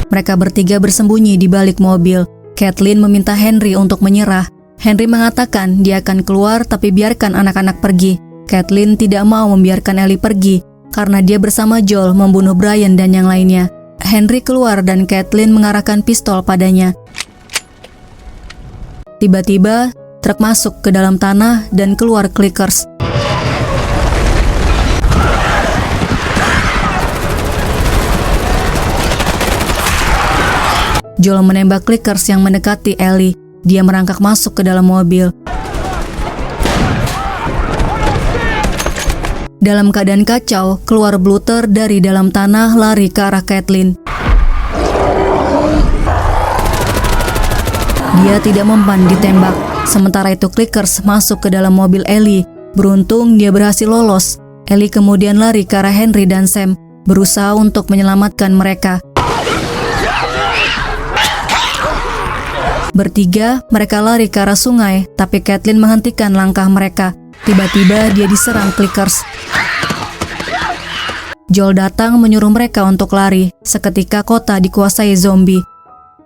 Mereka bertiga bersembunyi di balik mobil. Kathleen meminta Henry untuk menyerah. Henry mengatakan dia akan keluar tapi biarkan anak-anak pergi. Kathleen tidak mau membiarkan Ellie pergi karena dia bersama Joel membunuh Brian dan yang lainnya. Henry keluar dan Kathleen mengarahkan pistol padanya. Tiba-tiba, truk masuk ke dalam tanah dan keluar clickers. Joel menembak clickers yang mendekati Ellie. Dia merangkak masuk ke dalam mobil. Dalam keadaan kacau, keluar Bluter dari dalam tanah lari ke arah Kathleen. Dia tidak mempan ditembak. Sementara itu Clickers masuk ke dalam mobil Ellie. Beruntung dia berhasil lolos. Ellie kemudian lari ke arah Henry dan Sam, berusaha untuk menyelamatkan mereka. Bertiga, mereka lari ke arah sungai, tapi Caitlin menghentikan langkah mereka. Tiba-tiba dia diserang Clickers. Joel datang menyuruh mereka untuk lari. Seketika kota dikuasai zombie.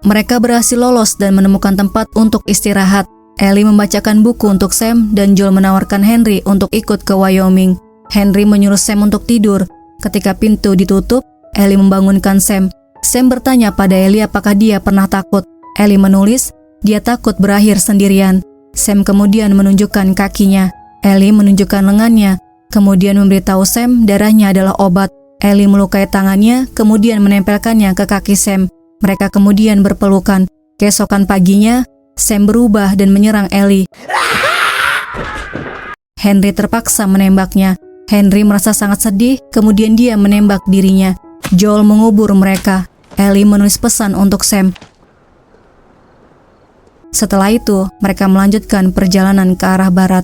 Mereka berhasil lolos dan menemukan tempat untuk istirahat. Ellie membacakan buku untuk Sam dan Joel menawarkan Henry untuk ikut ke Wyoming. Henry menyuruh Sam untuk tidur. Ketika pintu ditutup, Ellie membangunkan Sam. Sam bertanya pada Ellie apakah dia pernah takut. Ellie menulis, dia takut berakhir sendirian. Sam kemudian menunjukkan kakinya. Ellie menunjukkan lengannya. Kemudian memberitahu Sam darahnya adalah obat. Ellie melukai tangannya, kemudian menempelkannya ke kaki Sam. Mereka kemudian berpelukan. Keesokan paginya, Sam berubah dan menyerang Ellie. Henry terpaksa menembaknya. Henry merasa sangat sedih, kemudian dia menembak dirinya. Joel mengubur mereka. Ellie menulis pesan untuk Sam. Setelah itu, mereka melanjutkan perjalanan ke arah barat.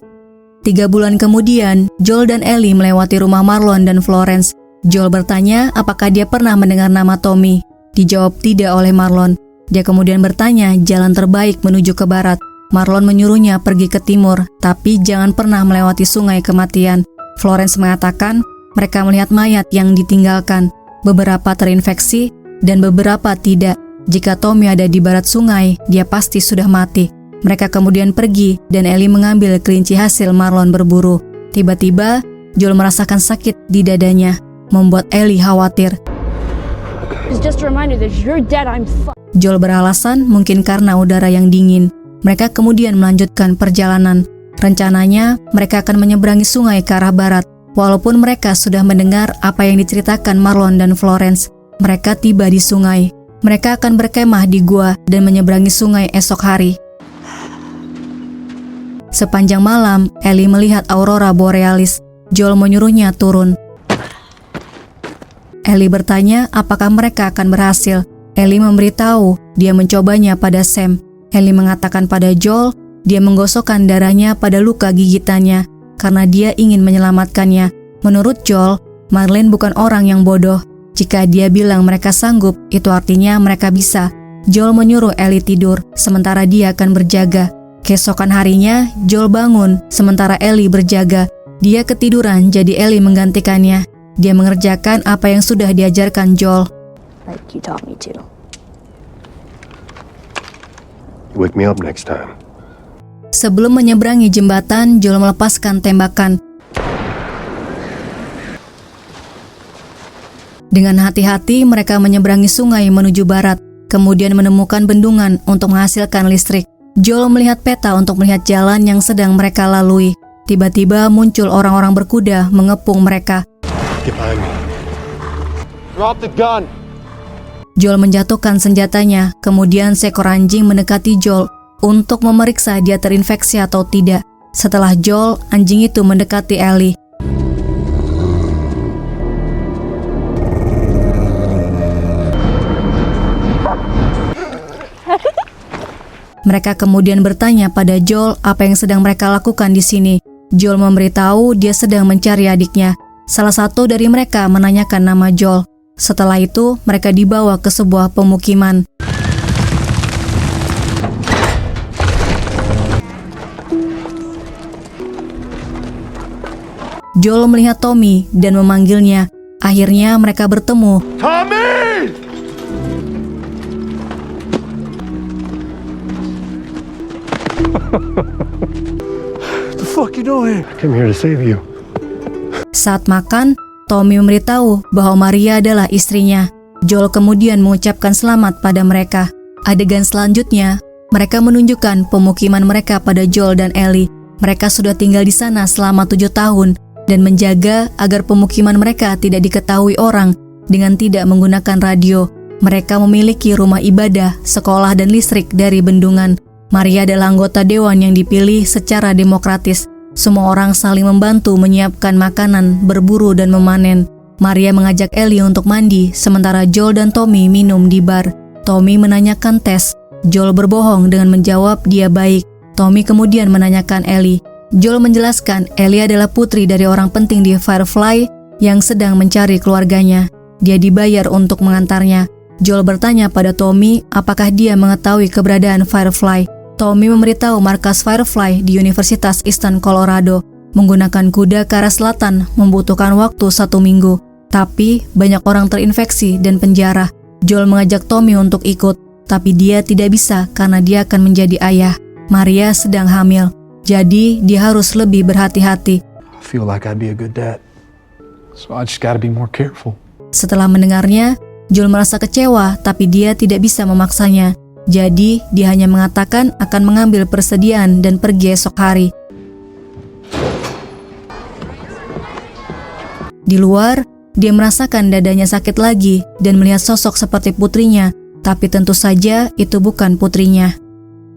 3 bulan kemudian, Joel dan Ellie melewati rumah Marlon dan Florence. Joel bertanya apakah dia pernah mendengar nama Tommy. Dijawab tidak oleh Marlon. Dia kemudian bertanya jalan terbaik menuju ke barat. Marlon menyuruhnya pergi ke timur, tapi jangan pernah melewati sungai kematian. Florence mengatakan mereka melihat mayat yang ditinggalkan. Beberapa terinfeksi dan beberapa tidak. Jika Tommy ada di barat sungai, dia pasti sudah mati. Mereka kemudian pergi dan Ellie mengambil kelinci hasil Marlon berburu. Tiba-tiba, Joel merasakan sakit di dadanya, membuat Ellie khawatir. Joel beralasan mungkin karena udara yang dingin. Mereka kemudian melanjutkan perjalanan. Rencananya, mereka akan menyeberangi sungai ke arah barat. Walaupun mereka sudah mendengar apa yang diceritakan Marlon dan Florence, mereka tiba di sungai. Mereka akan berkemah di gua dan menyeberangi sungai esok hari. Sepanjang malam, Ellie melihat aurora borealis. Joel menyuruhnya turun. Ellie bertanya apakah mereka akan berhasil. Ellie memberitahu dia mencobanya pada Sam. Ellie mengatakan pada Joel dia menggosokkan darahnya pada luka gigitannya karena dia ingin menyelamatkannya. Menurut Joel, Marlene bukan orang yang bodoh. Jika dia bilang mereka sanggup, itu artinya mereka bisa. Joel menyuruh Ellie tidur, sementara dia akan berjaga. Keesokan harinya, Joel bangun, sementara Ellie berjaga. Dia ketiduran, jadi Ellie menggantikannya. Dia mengerjakan apa yang sudah diajarkan Joel. Like you taught me to. Wake me up next time. Sebelum menyeberangi jembatan, Joel melepaskan tembakan. Dengan hati-hati, mereka menyeberangi sungai menuju barat, kemudian menemukan bendungan untuk menghasilkan listrik. Joel melihat peta untuk melihat jalan yang sedang mereka lalui. Tiba-tiba muncul orang-orang berkuda mengepung mereka. Behind me. Drop the gun. Joel menjatuhkan senjatanya, kemudian seekor anjing mendekati Joel untuk memeriksa dia terinfeksi atau tidak. Setelah Joel, anjing itu mendekati Ellie. Mereka kemudian bertanya pada Joel apa yang sedang mereka lakukan di sini. Joel memberitahu dia sedang mencari adiknya. Salah satu dari mereka menanyakan nama Joel. Setelah itu, mereka dibawa ke sebuah pemukiman. Joel melihat Tommy dan memanggilnya. Akhirnya mereka bertemu. Tommy! The fuck you doing? I came here to save you. Saat makan, Tommy memberitahu bahwa Maria adalah istrinya. Joel kemudian mengucapkan selamat pada mereka. Adegan selanjutnya, mereka menunjukkan pemukiman mereka pada Joel dan Ellie. Mereka sudah tinggal di sana selama 7 tahun dan menjaga agar pemukiman mereka tidak diketahui orang dengan tidak menggunakan radio. Mereka memiliki rumah ibadah, sekolah, dan listrik dari bendungan. Maria adalah anggota dewan yang dipilih secara demokratis. Semua orang saling membantu menyiapkan makanan, berburu, dan memanen. Maria mengajak Ellie untuk mandi, sementara Joel dan Tommy minum di bar. Tommy menanyakan Tess. Joel berbohong dengan menjawab dia baik. Tommy kemudian menanyakan Ellie. Joel menjelaskan Ellie adalah putri dari orang penting di Firefly yang sedang mencari keluarganya. Dia dibayar untuk mengantarnya. Joel bertanya pada Tommy apakah dia mengetahui keberadaan Firefly. Tommy memberitahu markas Firefly di Universitas Eastern Colorado. Menggunakan kuda ke arah selatan membutuhkan waktu 1 minggu. Tapi banyak orang terinfeksi dan penjara. Joel mengajak Tommy untuk ikut, tapi dia tidak bisa karena dia akan menjadi ayah. Maria sedang hamil, jadi dia harus lebih berhati-hati. I feel like I'd be a good dad, so I just gotta be more careful. Setelah mendengarnya, Joel merasa kecewa, tapi dia tidak bisa memaksanya. Jadi, dia hanya mengatakan akan mengambil persediaan dan pergi esok hari. Di luar, dia merasakan dadanya sakit lagi dan melihat sosok seperti putrinya, tapi tentu saja itu bukan putrinya.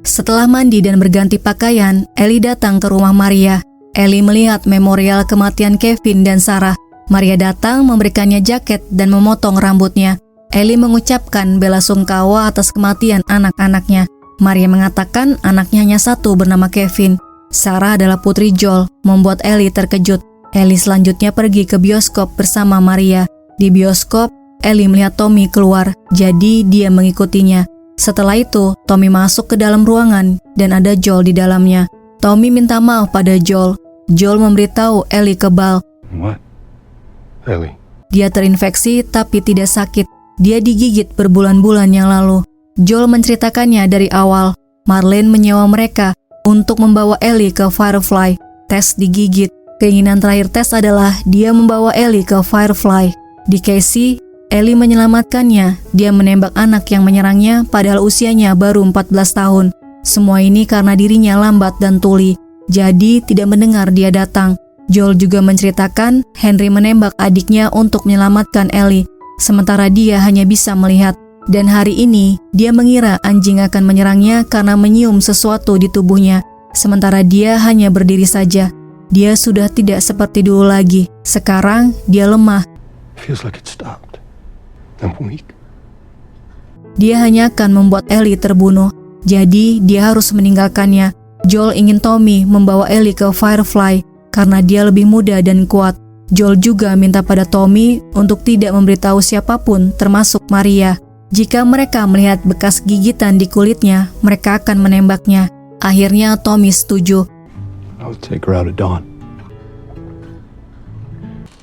Setelah mandi dan berganti pakaian, Ellie datang ke rumah Maria. Ellie melihat memorial kematian Kevin dan Sarah. Maria datang memberikannya jaket dan memotong rambutnya. Ellie mengucapkan bela sungkawa atas kematian anak-anaknya. Maria mengatakan anaknya hanya satu bernama Kevin. Sarah adalah putri Joel, membuat Ellie terkejut. Ellie selanjutnya pergi ke bioskop bersama Maria. Di bioskop, Ellie melihat Tommy keluar, jadi dia mengikutinya. Setelah itu, Tommy masuk ke dalam ruangan dan ada Joel di dalamnya. Tommy minta maaf pada Joel. Joel memberitahu Ellie kebal. What? Ellie. Dia terinfeksi tapi tidak sakit. Dia digigit berbulan-bulan yang lalu. Joel menceritakannya dari awal. Marlene menyewa mereka untuk membawa Ellie ke Firefly. Tes digigit. Keinginan terakhir Tes adalah dia membawa Ellie ke Firefly. Di Casey, Ellie menyelamatkannya. Dia menembak anak yang menyerangnya padahal usianya baru 14 tahun. Semua ini karena dirinya lambat dan tuli. Jadi tidak mendengar dia datang. Joel juga menceritakan Henry menembak adiknya untuk menyelamatkan Ellie. Sementara dia hanya bisa melihat. Dan hari ini dia mengira anjing akan menyerangnya karena menyium sesuatu di tubuhnya. Sementara dia hanya berdiri saja. Dia sudah tidak seperti dulu lagi. Sekarang dia lemah. Feels like it stopped. I'm weak. Dia hanya akan membuat Ellie terbunuh. Jadi dia harus meninggalkannya. Joel ingin Tommy membawa Ellie ke Firefly karena dia lebih muda dan kuat. Joel juga minta pada Tommy untuk tidak memberitahu siapapun termasuk Maria. Jika mereka melihat bekas gigitan di kulitnya, mereka akan menembaknya. Akhirnya Tommy setuju. I would take her out at dawn.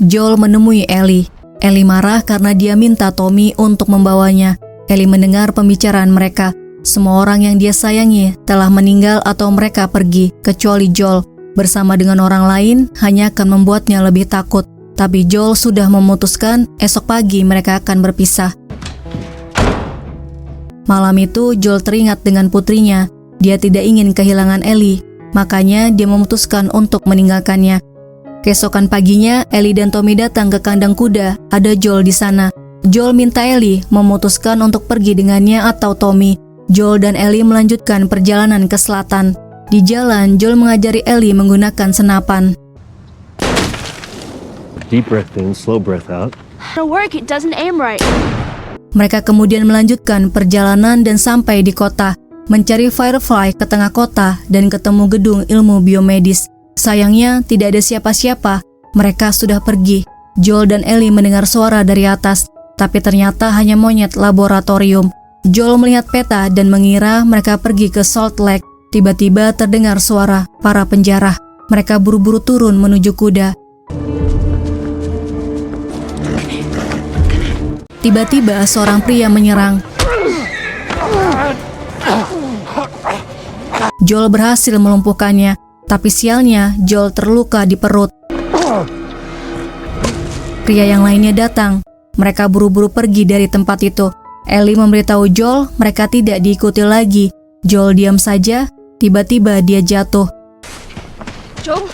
Joel menemui Ellie. Ellie marah karena dia minta Tommy untuk membawanya. Ellie mendengar pembicaraan mereka. Semua orang yang dia sayangi telah meninggal atau mereka pergi, kecuali Joel. Bersama dengan orang lain hanya akan membuatnya lebih takut. Tapi Joel sudah memutuskan esok pagi mereka akan berpisah. Malam itu Joel teringat dengan putrinya. Dia tidak ingin kehilangan Ellie, makanya dia memutuskan untuk meninggalkannya. Keesokan paginya, Ellie dan Tommy datang ke kandang kuda. Ada Joel di sana. Joel minta Ellie memutuskan untuk pergi dengannya atau Tommy. Joel dan Ellie melanjutkan perjalanan ke selatan. Di jalan, Joel mengajari Ellie menggunakan senapan. Deep breath in, slow breath out. It'll work, it doesn't aim right. Mereka kemudian melanjutkan perjalanan dan sampai di kota. Mencari Firefly ke tengah kota dan ketemu gedung ilmu biomedis. Sayangnya tidak ada siapa-siapa. Mereka sudah pergi. Joel dan Ellie mendengar suara dari atas, tapi ternyata hanya monyet laboratorium. Joel melihat peta dan mengira mereka pergi ke Salt Lake. Tiba-tiba terdengar suara para penjara. Mereka buru-buru turun menuju kuda. Tiba-tiba seorang pria menyerang. Joel berhasil melumpuhkannya, tapi sialnya Joel terluka di perut. Pria yang lainnya datang. Mereka buru-buru pergi dari tempat itu. Ellie memberitahu Joel mereka tidak diikuti lagi. Joel diam saja. Tiba-tiba dia jatuh. Joel,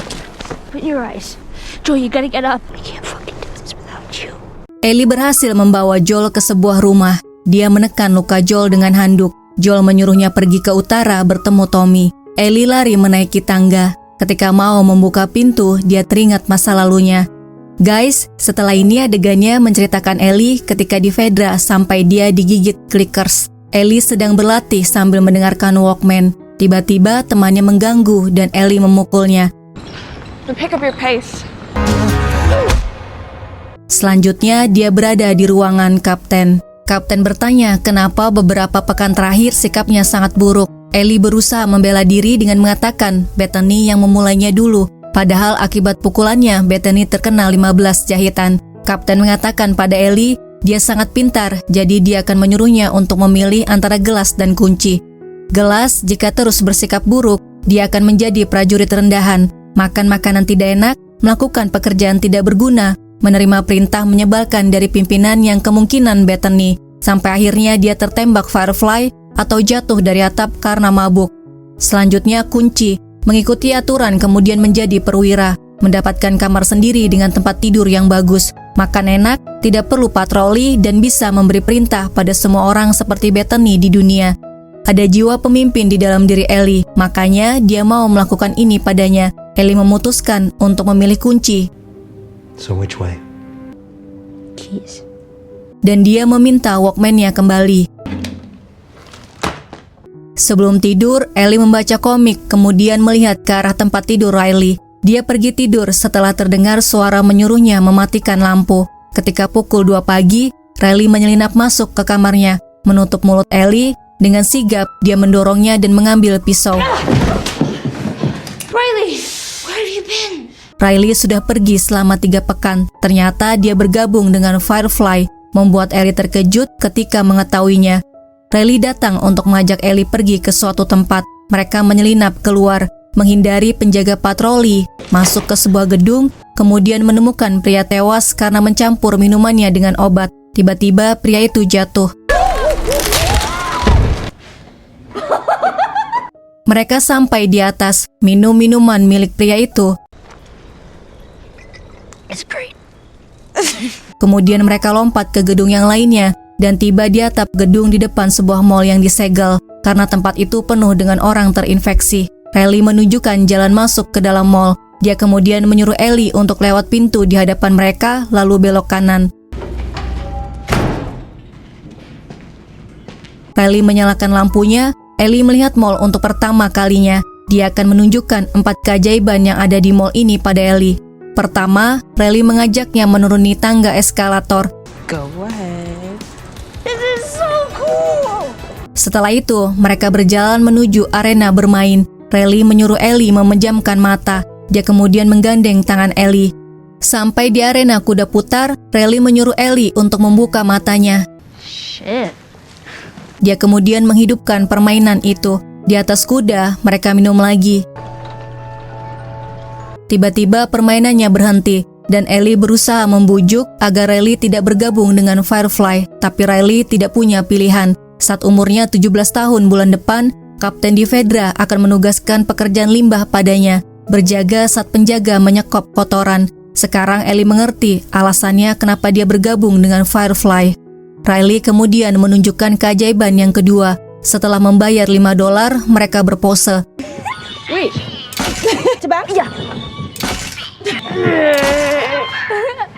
open your eyes. Joel, you gotta get up. I can't fucking do this without you. Ellie berhasil membawa Joel ke sebuah rumah. Dia menekan luka Joel dengan handuk. Joel menyuruhnya pergi ke utara bertemu Tommy. Ellie lari menaiki tangga. Ketika mau membuka pintu, dia teringat masa lalunya. Guys, setelah ini adegannya menceritakan Ellie ketika di Fedra sampai dia digigit clickers. Ellie sedang berlatih sambil mendengarkan Walkman. Tiba-tiba temannya mengganggu dan Ellie memukulnya. Pick up your pace. Selanjutnya dia berada di ruangan Kapten. Kapten bertanya kenapa beberapa pekan terakhir sikapnya sangat buruk. Ellie berusaha membela diri dengan mengatakan Bethany yang memulainya dulu. Padahal akibat pukulannya Bethany terkena 15 jahitan. Kapten mengatakan pada Ellie dia sangat pintar, jadi dia akan menyuruhnya untuk memilih antara gelas dan kunci. Gelas jika terus bersikap buruk, dia akan menjadi prajurit rendahan, makan makanan tidak enak, melakukan pekerjaan tidak berguna, menerima perintah menyebalkan dari pimpinan yang kemungkinan Bethany, sampai akhirnya dia tertembak Firefly atau jatuh dari atap karena mabuk. Selanjutnya kunci, mengikuti aturan kemudian menjadi perwira, mendapatkan kamar sendiri dengan tempat tidur yang bagus, makan enak, tidak perlu patroli dan bisa memberi perintah pada semua orang seperti Bethany di dunia. Ada jiwa pemimpin di dalam diri Ellie, makanya dia mau melakukan ini padanya. Ellie memutuskan untuk memilih kunci. So which way? Keys. Dan dia meminta Walkman-nya kembali. Sebelum tidur, Ellie membaca komik, kemudian melihat ke arah tempat tidur Riley. Dia pergi tidur setelah terdengar suara menyuruhnya mematikan lampu. Ketika pukul 2 pagi, Riley menyelinap masuk ke kamarnya, menutup mulut Ellie. Dengan sigap, dia mendorongnya dan mengambil pisau. Riley, where have you been? Riley sudah pergi selama 3 pekan. Ternyata dia bergabung dengan Firefly, membuat Ellie terkejut ketika mengetahuinya. Riley datang untuk mengajak Ellie pergi ke suatu tempat. Mereka menyelinap keluar, menghindari penjaga patroli, masuk ke sebuah gedung, kemudian menemukan pria tewas karena mencampur minumannya dengan obat. Tiba-tiba pria itu jatuh. Mereka sampai di atas, minum minuman milik pria itu. It's great. Kemudian mereka lompat ke gedung yang lainnya dan tiba di atap gedung di depan sebuah mall yang disegel karena tempat itu penuh dengan orang terinfeksi. Riley menunjukkan jalan masuk ke dalam mall. Dia kemudian menyuruh Ellie untuk lewat pintu di hadapan mereka lalu belok kanan. Riley menyalakan lampunya. Ellie melihat mall untuk pertama kalinya. Dia akan menunjukkan 4 keajaiban yang ada di mall ini pada Ellie. Pertama, Riley mengajaknya menuruni tangga eskalator. Go ahead. This is so cool. Setelah itu, mereka berjalan menuju arena bermain. Riley menyuruh Ellie memejamkan mata. Dia kemudian menggandeng tangan Ellie. Sampai di arena kuda putar, Riley menyuruh Ellie untuk membuka matanya. Shit. Dia kemudian menghidupkan permainan itu. Di atas kuda, mereka minum lagi. Tiba-tiba permainannya berhenti, dan Ellie berusaha membujuk agar Riley tidak bergabung dengan Firefly. Tapi Riley tidak punya pilihan. Saat umurnya 17 tahun bulan depan, Kapten di Fedra akan menugaskan pekerjaan limbah padanya, berjaga saat penjaga menyekop kotoran. Sekarang Ellie mengerti alasannya kenapa dia bergabung dengan Firefly. Riley kemudian menunjukkan keajaiban yang kedua. Setelah membayar $5, mereka berpose. Wait. Coba. Iya.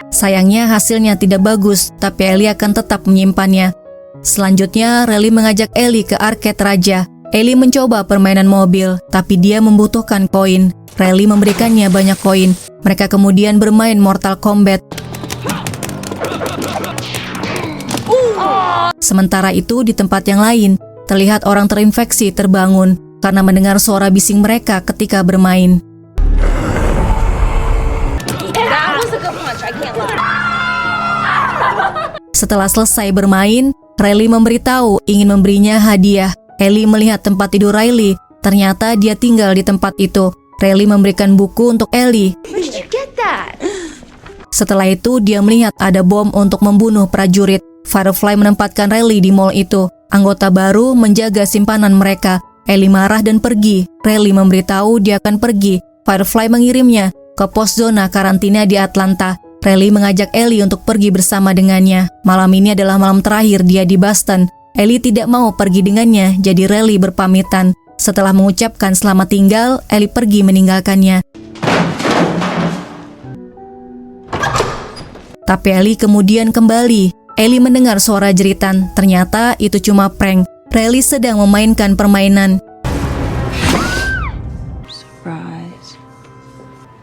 Sayangnya hasilnya tidak bagus, tapi Ellie akan tetap menyimpannya. Selanjutnya, Riley mengajak Ellie ke arcade raja. Ellie mencoba permainan mobil, tapi dia membutuhkan koin. Riley memberikannya banyak koin. Mereka kemudian bermain Mortal Kombat. Sementara itu di tempat yang lain, terlihat orang terinfeksi terbangun karena mendengar suara bising mereka ketika bermain. Setelah selesai bermain, Riley memberitahu ingin memberinya hadiah. Ellie melihat tempat tidur Riley, ternyata dia tinggal di tempat itu. Riley memberikan buku untuk Ellie. Where did you get that? Setelah itu dia melihat ada bom untuk membunuh prajurit. Firefly menempatkan Riley di mall itu. Anggota baru menjaga simpanan mereka. Ellie marah dan pergi. Riley memberitahu dia akan pergi. Firefly mengirimnya ke pos zona karantina di Atlanta. Riley mengajak Ellie untuk pergi bersama dengannya. Malam ini adalah malam terakhir dia di Boston. Ellie tidak mau pergi dengannya, jadi Riley berpamitan. Setelah mengucapkan selamat tinggal, Ellie pergi meninggalkannya. Tapi Ellie kemudian kembali. Ellie mendengar suara jeritan, ternyata itu cuma prank. Riley sedang memainkan permainan. Surprise.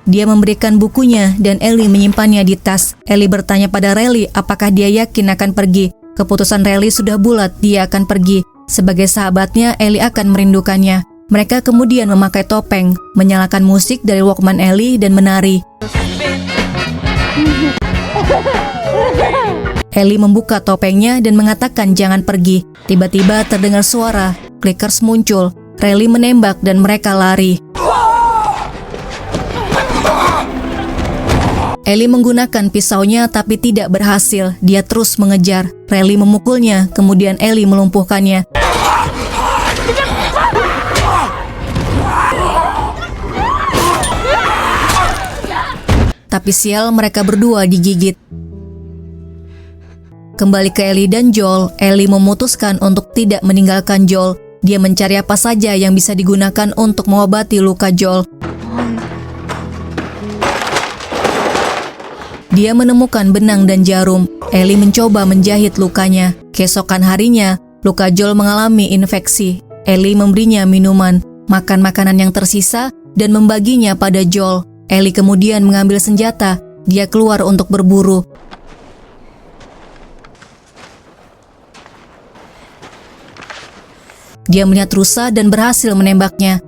Dia memberikan bukunya dan Ellie menyimpannya di tas. Ellie bertanya pada Riley apakah dia yakin akan pergi. Keputusan Riley sudah bulat, dia akan pergi. Sebagai sahabatnya, Ellie akan merindukannya. Mereka kemudian memakai topeng, menyalakan musik dari Walkman Ellie dan menari. Ellie membuka topengnya dan mengatakan jangan pergi. Tiba-tiba terdengar suara, clickers muncul. Riley menembak dan mereka lari. Ellie menggunakan pisaunya tapi tidak berhasil. Dia terus mengejar. Riley memukulnya, kemudian Ellie melumpuhkannya. Tapi sial, mereka berdua digigit. Kembali ke Ellie dan Joel, Ellie memutuskan untuk tidak meninggalkan Joel. Dia mencari apa saja yang bisa digunakan untuk mengobati luka Joel. Dia menemukan benang dan jarum. Ellie mencoba menjahit lukanya. Keesokan harinya, luka Joel mengalami infeksi. Ellie memberinya minuman, makan makanan yang tersisa, dan membaginya pada Joel. Ellie kemudian mengambil senjata. Dia keluar untuk berburu. Dia melihat rusa dan berhasil menembaknya.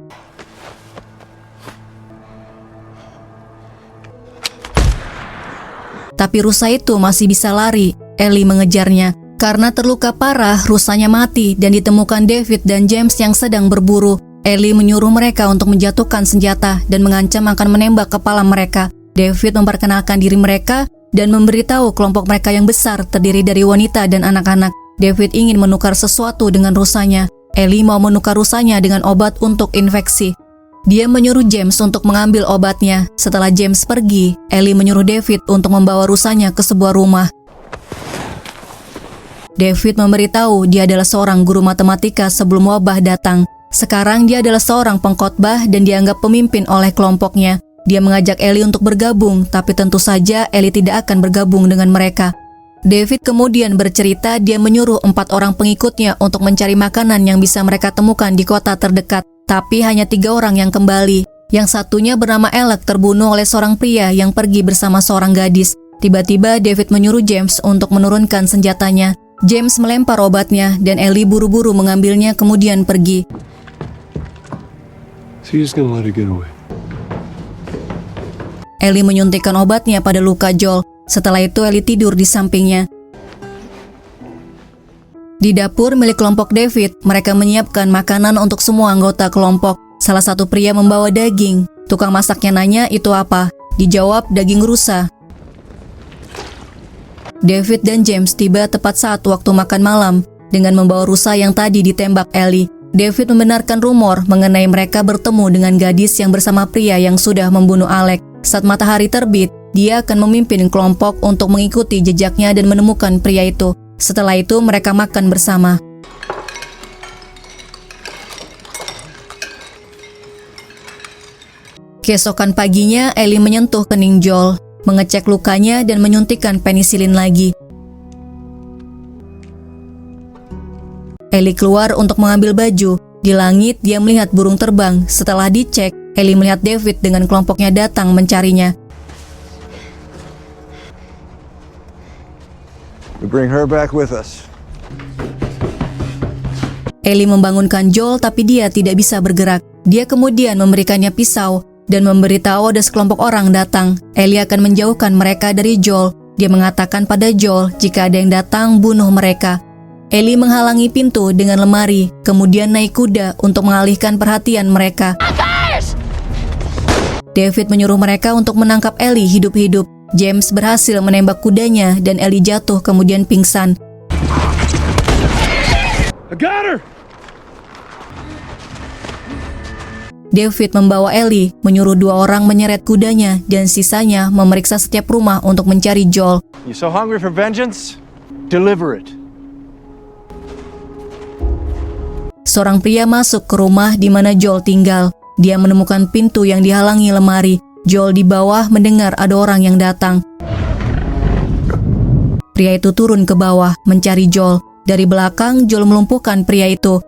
Tapi rusa itu masih bisa lari. Ellie mengejarnya. Karena terluka parah, rusanya mati dan ditemukan David dan James yang sedang berburu. Ellie menyuruh mereka untuk menjatuhkan senjata dan mengancam akan menembak kepala mereka. David memperkenalkan diri mereka dan memberitahu kelompok mereka yang besar terdiri dari wanita dan anak-anak. David ingin menukar sesuatu dengan rusanya. Ellie mau menukar rusanya dengan obat untuk infeksi. Dia menyuruh James untuk mengambil obatnya. Setelah James pergi, Ellie menyuruh David untuk membawa rusanya ke sebuah rumah. David memberitahu dia adalah seorang guru matematika sebelum wabah datang. Sekarang dia adalah seorang pengkhotbah dan dianggap pemimpin oleh kelompoknya. Dia mengajak Ellie untuk bergabung, tapi tentu saja Ellie tidak akan bergabung dengan mereka. David kemudian bercerita dia menyuruh 4 orang pengikutnya untuk mencari makanan yang bisa mereka temukan di kota terdekat. Tapi hanya 3 orang yang kembali. Yang satunya bernama Alec terbunuh oleh seorang pria yang pergi bersama seorang gadis. Tiba-tiba David menyuruh James untuk menurunkan senjatanya. James melempar obatnya dan Ellie buru-buru mengambilnya kemudian pergi. So you're just gonna let her get away? Ellie menyuntikkan obatnya pada luka Joel. Setelah itu Ellie tidur di sampingnya. Di dapur milik kelompok David, mereka menyiapkan makanan untuk semua anggota kelompok. Salah satu pria membawa daging. Tukang masaknya nanya itu apa? Dijawab daging rusa. David dan James tiba tepat saat waktu makan malam dengan membawa rusa yang tadi ditembak Ellie. David membenarkan rumor mengenai mereka bertemu dengan gadis yang bersama pria yang sudah membunuh Alec. Saat matahari terbit, dia akan memimpin kelompok untuk mengikuti jejaknya dan menemukan pria itu. Setelah itu mereka makan bersama. Keesokan paginya, Ellie menyentuh kening Joel, mengecek lukanya dan menyuntikkan penisilin lagi. Ellie keluar untuk mengambil baju. Di langit, dia melihat burung terbang. Setelah dicek, Ellie melihat David dengan kelompoknya datang mencarinya. We bring her back with us. Ellie membangunkan Joel tapi dia tidak bisa bergerak. Dia kemudian memberikannya pisau dan memberitahu ada sekelompok orang datang. Ellie akan menjauhkan mereka dari Joel. Dia mengatakan pada Joel jika ada yang datang bunuh mereka. Ellie menghalangi pintu dengan lemari, kemudian naik kuda untuk mengalihkan perhatian mereka. David menyuruh mereka untuk menangkap Ellie hidup-hidup. James berhasil menembak kudanya dan Ellie jatuh kemudian pingsan. I got her! David membawa Ellie, menyuruh 2 orang menyeret kudanya dan sisanya memeriksa setiap rumah untuk mencari Joel. You so hungry for vengeance? Deliver it. Seorang pria masuk ke rumah di mana Joel tinggal. Dia menemukan pintu yang dihalangi lemari. Joel di bawah mendengar ada orang yang datang. Pria itu turun ke bawah mencari Joel. Dari belakang, Joel melumpuhkan pria itu.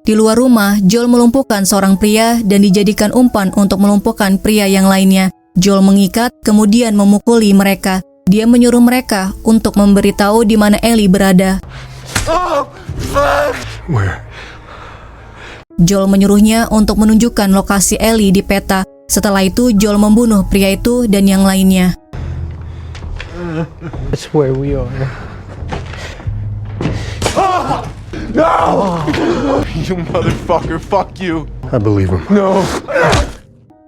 Di luar rumah, Joel melumpuhkan seorang pria dan dijadikan umpan untuk melumpuhkan pria yang lainnya. Joel mengikat, kemudian memukuli mereka. Dia menyuruh mereka untuk memberitahu di mana Ellie berada. Where? Joel menyuruhnya untuk menunjukkan lokasi Ellie di peta. Setelah itu, Joel membunuh pria itu dan yang lainnya. That's where we are. No! You motherfucker, fuck you. I believe him. No.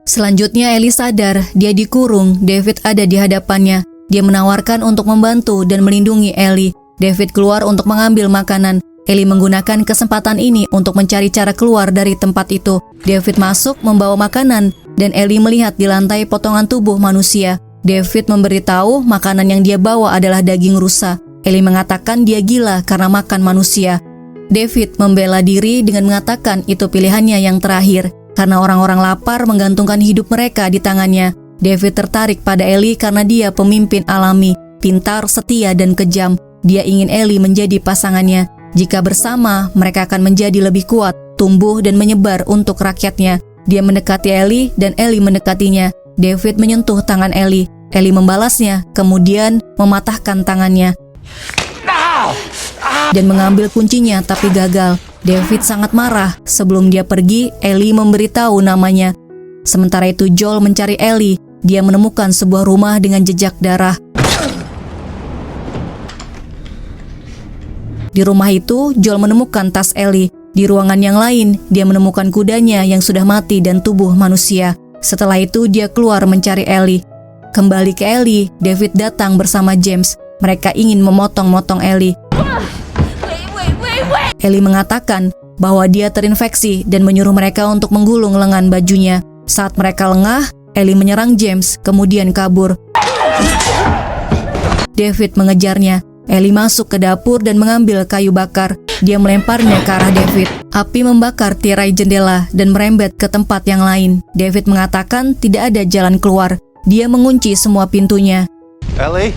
Selanjutnya Ellie sadar, dia dikurung, David ada di hadapannya. Dia menawarkan untuk membantu dan melindungi Ellie. David keluar untuk mengambil makanan. Ellie menggunakan kesempatan ini untuk mencari cara keluar dari tempat itu. David masuk membawa makanan dan Ellie melihat di lantai potongan tubuh manusia. David memberitahu makanan yang dia bawa adalah daging rusa. Ellie mengatakan dia gila karena makan manusia. David membela diri dengan mengatakan itu pilihannya yang terakhir karena orang-orang lapar menggantungkan hidup mereka di tangannya. David tertarik pada Ellie karena dia pemimpin alami, pintar, setia, dan kejam. Dia ingin Ellie menjadi pasangannya. Jika bersama, mereka akan menjadi lebih kuat, tumbuh, dan menyebar untuk rakyatnya. Dia mendekati Ellie dan Ellie mendekatinya. David menyentuh tangan Ellie. Ellie membalasnya, kemudian mematahkan tangannya dan mengambil kuncinya tapi gagal. David sangat marah. Sebelum dia pergi, Ellie memberitahu namanya. Sementara itu Joel mencari Ellie. Dia menemukan sebuah rumah dengan jejak darah. Di rumah itu, Joel menemukan tas Ellie. Di ruangan yang lain, dia menemukan kudanya yang sudah mati dan tubuh manusia. Setelah itu, dia keluar mencari Ellie. Kembali ke Ellie, David datang bersama James. Mereka ingin memotong-motong Ellie. Ellie mengatakan bahwa dia terinfeksi dan menyuruh mereka untuk menggulung lengan bajunya. Saat mereka lengah, Ellie menyerang James, kemudian kabur. David mengejarnya. Ellie masuk ke dapur dan mengambil kayu bakar. Dia melemparnya ke arah David. Api membakar tirai jendela dan merembet ke tempat yang lain. David mengatakan tidak ada jalan keluar. Dia mengunci semua pintunya. Ellie?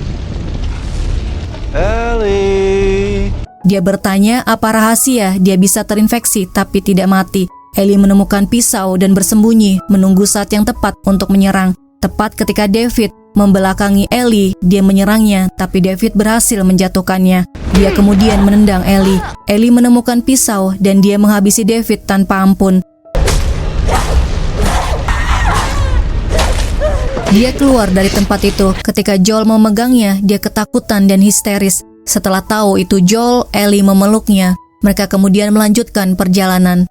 Ellie? Dia bertanya apa rahasia dia bisa terinfeksi tapi tidak mati. Ellie menemukan pisau dan bersembunyi, menunggu saat yang tepat untuk menyerang. Tepat ketika David membelakangi Ellie, dia menyerangnya, tapi David berhasil menjatuhkannya. Dia kemudian menendang Ellie. Ellie menemukan pisau dan dia menghabisi David tanpa ampun. Dia keluar dari tempat itu. Ketika Joel memegangnya, dia ketakutan dan histeris. Setelah tahu itu Joel, Ellie memeluknya. Mereka kemudian melanjutkan perjalanan.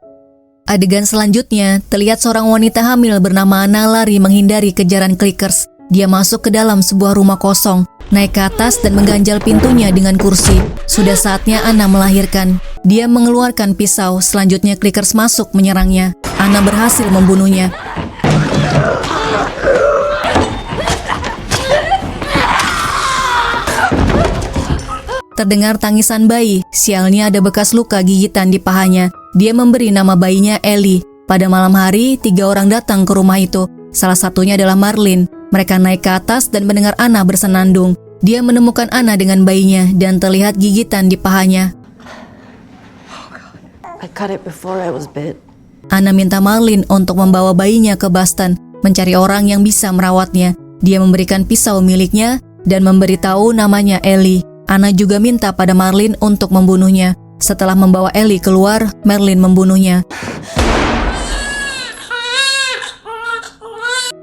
Adegan selanjutnya, terlihat seorang wanita hamil bernama Anna lari menghindari kejaran clickers. Dia masuk ke dalam sebuah rumah kosong, naik ke atas dan mengganjal pintunya dengan kursi. Sudah saatnya Anna melahirkan. Dia mengeluarkan pisau, selanjutnya clickers masuk menyerangnya. Anna berhasil membunuhnya. Terdengar tangisan bayi. Sialnya ada bekas luka gigitan di pahanya. Dia memberi nama bayinya Ellie. Pada malam hari, 3 orang datang ke rumah itu. Salah satunya adalah Marlene. Mereka naik ke atas dan mendengar Anna bersenandung. Dia menemukan Anna dengan bayinya dan terlihat gigitan di pahanya. I cut it before I was bit. Anna minta Marlene untuk membawa bayinya ke Boston, mencari orang yang bisa merawatnya. Dia memberikan pisau miliknya dan memberitahu namanya Ellie. Anna juga minta pada Marlene untuk membunuhnya. Setelah membawa Ellie keluar, Marlene membunuhnya.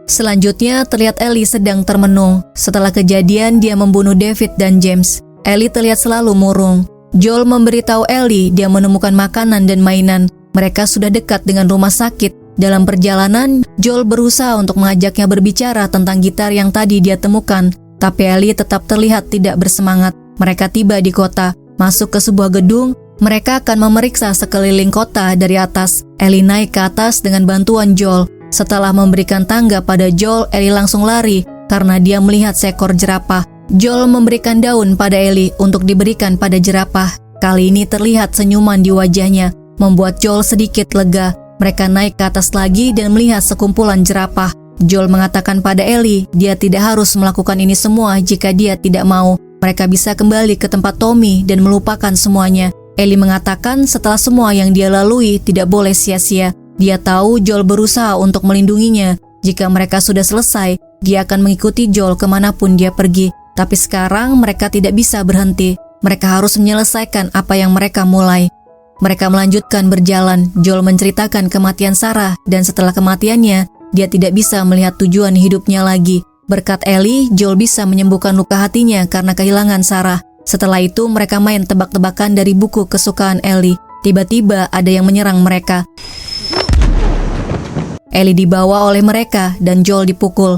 Selanjutnya terlihat Ellie sedang termenung. Setelah kejadian, dia membunuh David dan James. Ellie terlihat selalu murung. Joel memberitahu Ellie dia menemukan makanan dan mainan. Mereka sudah dekat dengan rumah sakit. Dalam perjalanan, Joel berusaha untuk mengajaknya berbicara tentang gitar yang tadi dia temukan. Tapi Ellie tetap terlihat tidak bersemangat. Mereka tiba di kota, masuk ke sebuah gedung. Mereka akan memeriksa sekeliling kota dari atas. Ellie naik ke atas dengan bantuan Joel. Setelah memberikan tangga pada Joel, Ellie langsung lari karena dia melihat seekor jerapah. Joel memberikan daun pada Ellie untuk diberikan pada jerapah. Kali ini terlihat senyuman di wajahnya, membuat Joel sedikit lega. Mereka naik ke atas lagi dan melihat sekumpulan jerapah. Joel mengatakan pada Ellie, dia tidak harus melakukan ini semua jika dia tidak mau. Mereka bisa kembali ke tempat Tommy dan melupakan semuanya. Ellie mengatakan setelah semua yang dia lalui tidak boleh sia-sia. Dia tahu Joel berusaha untuk melindunginya. Jika mereka sudah selesai, dia akan mengikuti Joel kemanapun dia pergi. Tapi sekarang mereka tidak bisa berhenti. Mereka harus menyelesaikan apa yang mereka mulai. Mereka melanjutkan berjalan. Joel menceritakan kematian Sarah dan setelah kematiannya, dia tidak bisa melihat tujuan hidupnya lagi. Berkat Ellie, Joel bisa menyembuhkan luka hatinya karena kehilangan Sarah. Setelah itu mereka main tebak-tebakan dari buku kesukaan Ellie. Tiba-tiba ada yang menyerang mereka. Ellie dibawa oleh mereka dan Joel dipukul.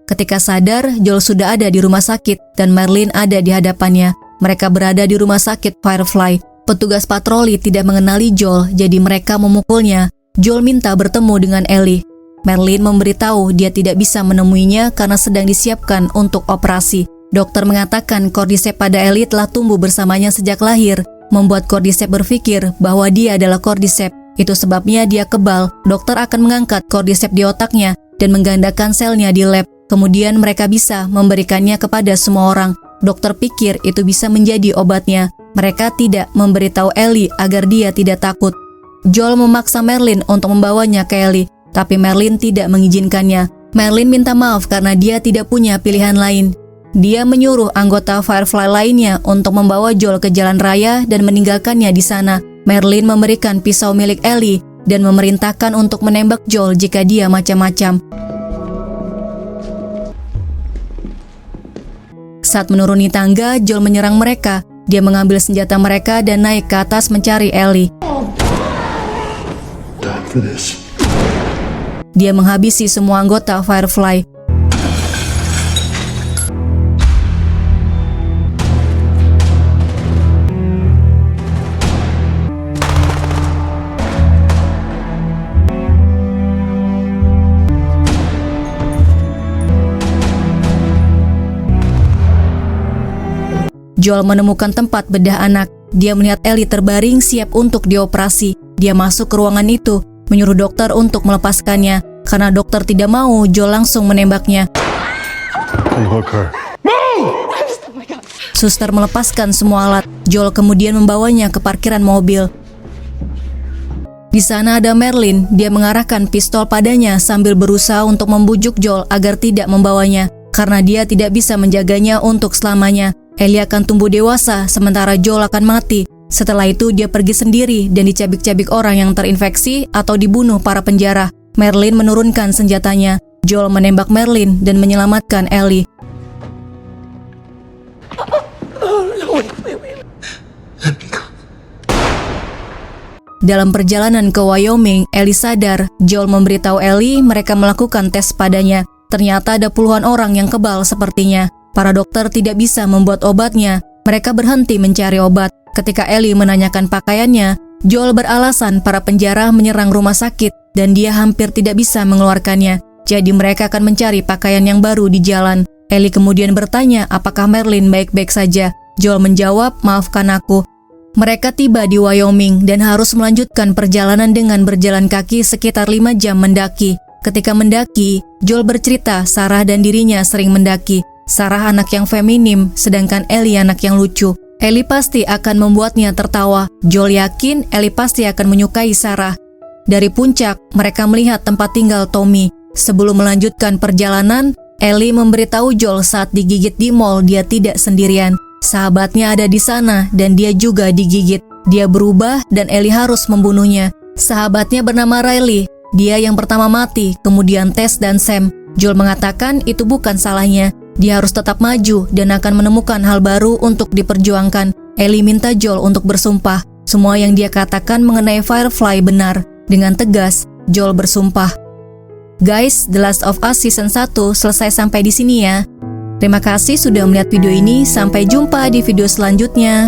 Ketika sadar, Joel sudah ada di rumah sakit dan Marilyn ada di hadapannya. Mereka berada di rumah sakit Firefly. Petugas patroli tidak mengenali Joel, jadi mereka memukulnya. Joel minta bertemu dengan Ellie. Marilyn memberitahu dia tidak bisa menemuinya karena sedang disiapkan untuk operasi. Dokter mengatakan Cordyceps pada Ellie telah tumbuh bersamanya sejak lahir, membuat Cordyceps berpikir bahwa dia adalah Cordyceps. Itu sebabnya dia kebal. Dokter akan mengangkat Cordyceps di otaknya dan menggandakan selnya di lab. Kemudian mereka bisa memberikannya kepada semua orang. Dokter pikir itu bisa menjadi obatnya. Mereka tidak memberitahu Ellie agar dia tidak takut. Joel memaksa Marilyn untuk membawanya ke Ellie, tapi Marilyn tidak mengizinkannya. Marilyn minta maaf karena dia tidak punya pilihan lain. Dia menyuruh anggota Firefly lainnya untuk membawa Joel ke jalan raya dan meninggalkannya di sana. Marilyn memberikan pisau milik Ellie dan memerintahkan untuk menembak Joel jika dia macam-macam. Saat menuruni tangga, Joel menyerang mereka. Dia mengambil senjata mereka dan naik ke atas mencari Ellie. Dia menghabisi semua anggota Firefly. Joel menemukan tempat bedah anak. Dia melihat Ellie terbaring siap untuk dioperasi. Dia masuk ke ruangan itu, menyuruh dokter untuk melepaskannya. Karena dokter tidak mau, Joel langsung menembaknya. Suster melepaskan semua alat. Joel kemudian membawanya ke parkiran mobil. Di sana ada Marilyn. Dia mengarahkan pistol padanya sambil berusaha untuk membujuk Joel agar tidak membawanya, karena dia tidak bisa menjaganya untuk selamanya. Ellie akan tumbuh dewasa, sementara Joel akan mati. Setelah itu dia pergi sendiri dan dicabik-cabik orang yang terinfeksi atau dibunuh para penjara. Marilyn menurunkan senjatanya. Joel menembak Marilyn dan menyelamatkan Ellie. Dalam perjalanan ke Wyoming, Ellie sadar. Joel memberitahu Ellie mereka melakukan tes padanya. Ternyata ada puluhan orang yang kebal sepertinya. Para dokter tidak bisa membuat obatnya. Mereka berhenti mencari obat. Ketika Ellie menanyakan pakaiannya, Joel beralasan para penjara menyerang rumah sakit dan dia hampir tidak bisa mengeluarkannya. Jadi mereka akan mencari pakaian yang baru di jalan. Ellie kemudian bertanya apakah Marilyn baik-baik saja. Joel menjawab, "Maafkan aku." Mereka tiba di Wyoming dan harus melanjutkan perjalanan dengan berjalan kaki sekitar 5 jam mendaki. Ketika mendaki, Joel bercerita Sarah dan dirinya sering mendaki. Sarah anak yang feminim, sedangkan Ellie anak yang lucu. Ellie pasti akan membuatnya tertawa. Joel yakin Ellie pasti akan menyukai Sarah. Dari puncak, mereka melihat tempat tinggal Tommy. Sebelum melanjutkan perjalanan, Ellie memberitahu Joel saat digigit di mall dia tidak sendirian. Sahabatnya ada di sana dan dia juga digigit. Dia berubah dan Ellie harus membunuhnya. Sahabatnya bernama Riley. Dia yang pertama mati, kemudian Tess dan Sam. Joel mengatakan itu bukan salahnya. Dia harus tetap maju dan akan menemukan hal baru untuk diperjuangkan. Ellie minta Joel untuk bersumpah. Semua yang dia katakan mengenai Firefly benar. Dengan tegas, Joel bersumpah. Guys, The Last of Us Season 1 selesai sampai di sini ya. Terima kasih sudah melihat video ini. Sampai jumpa di video selanjutnya.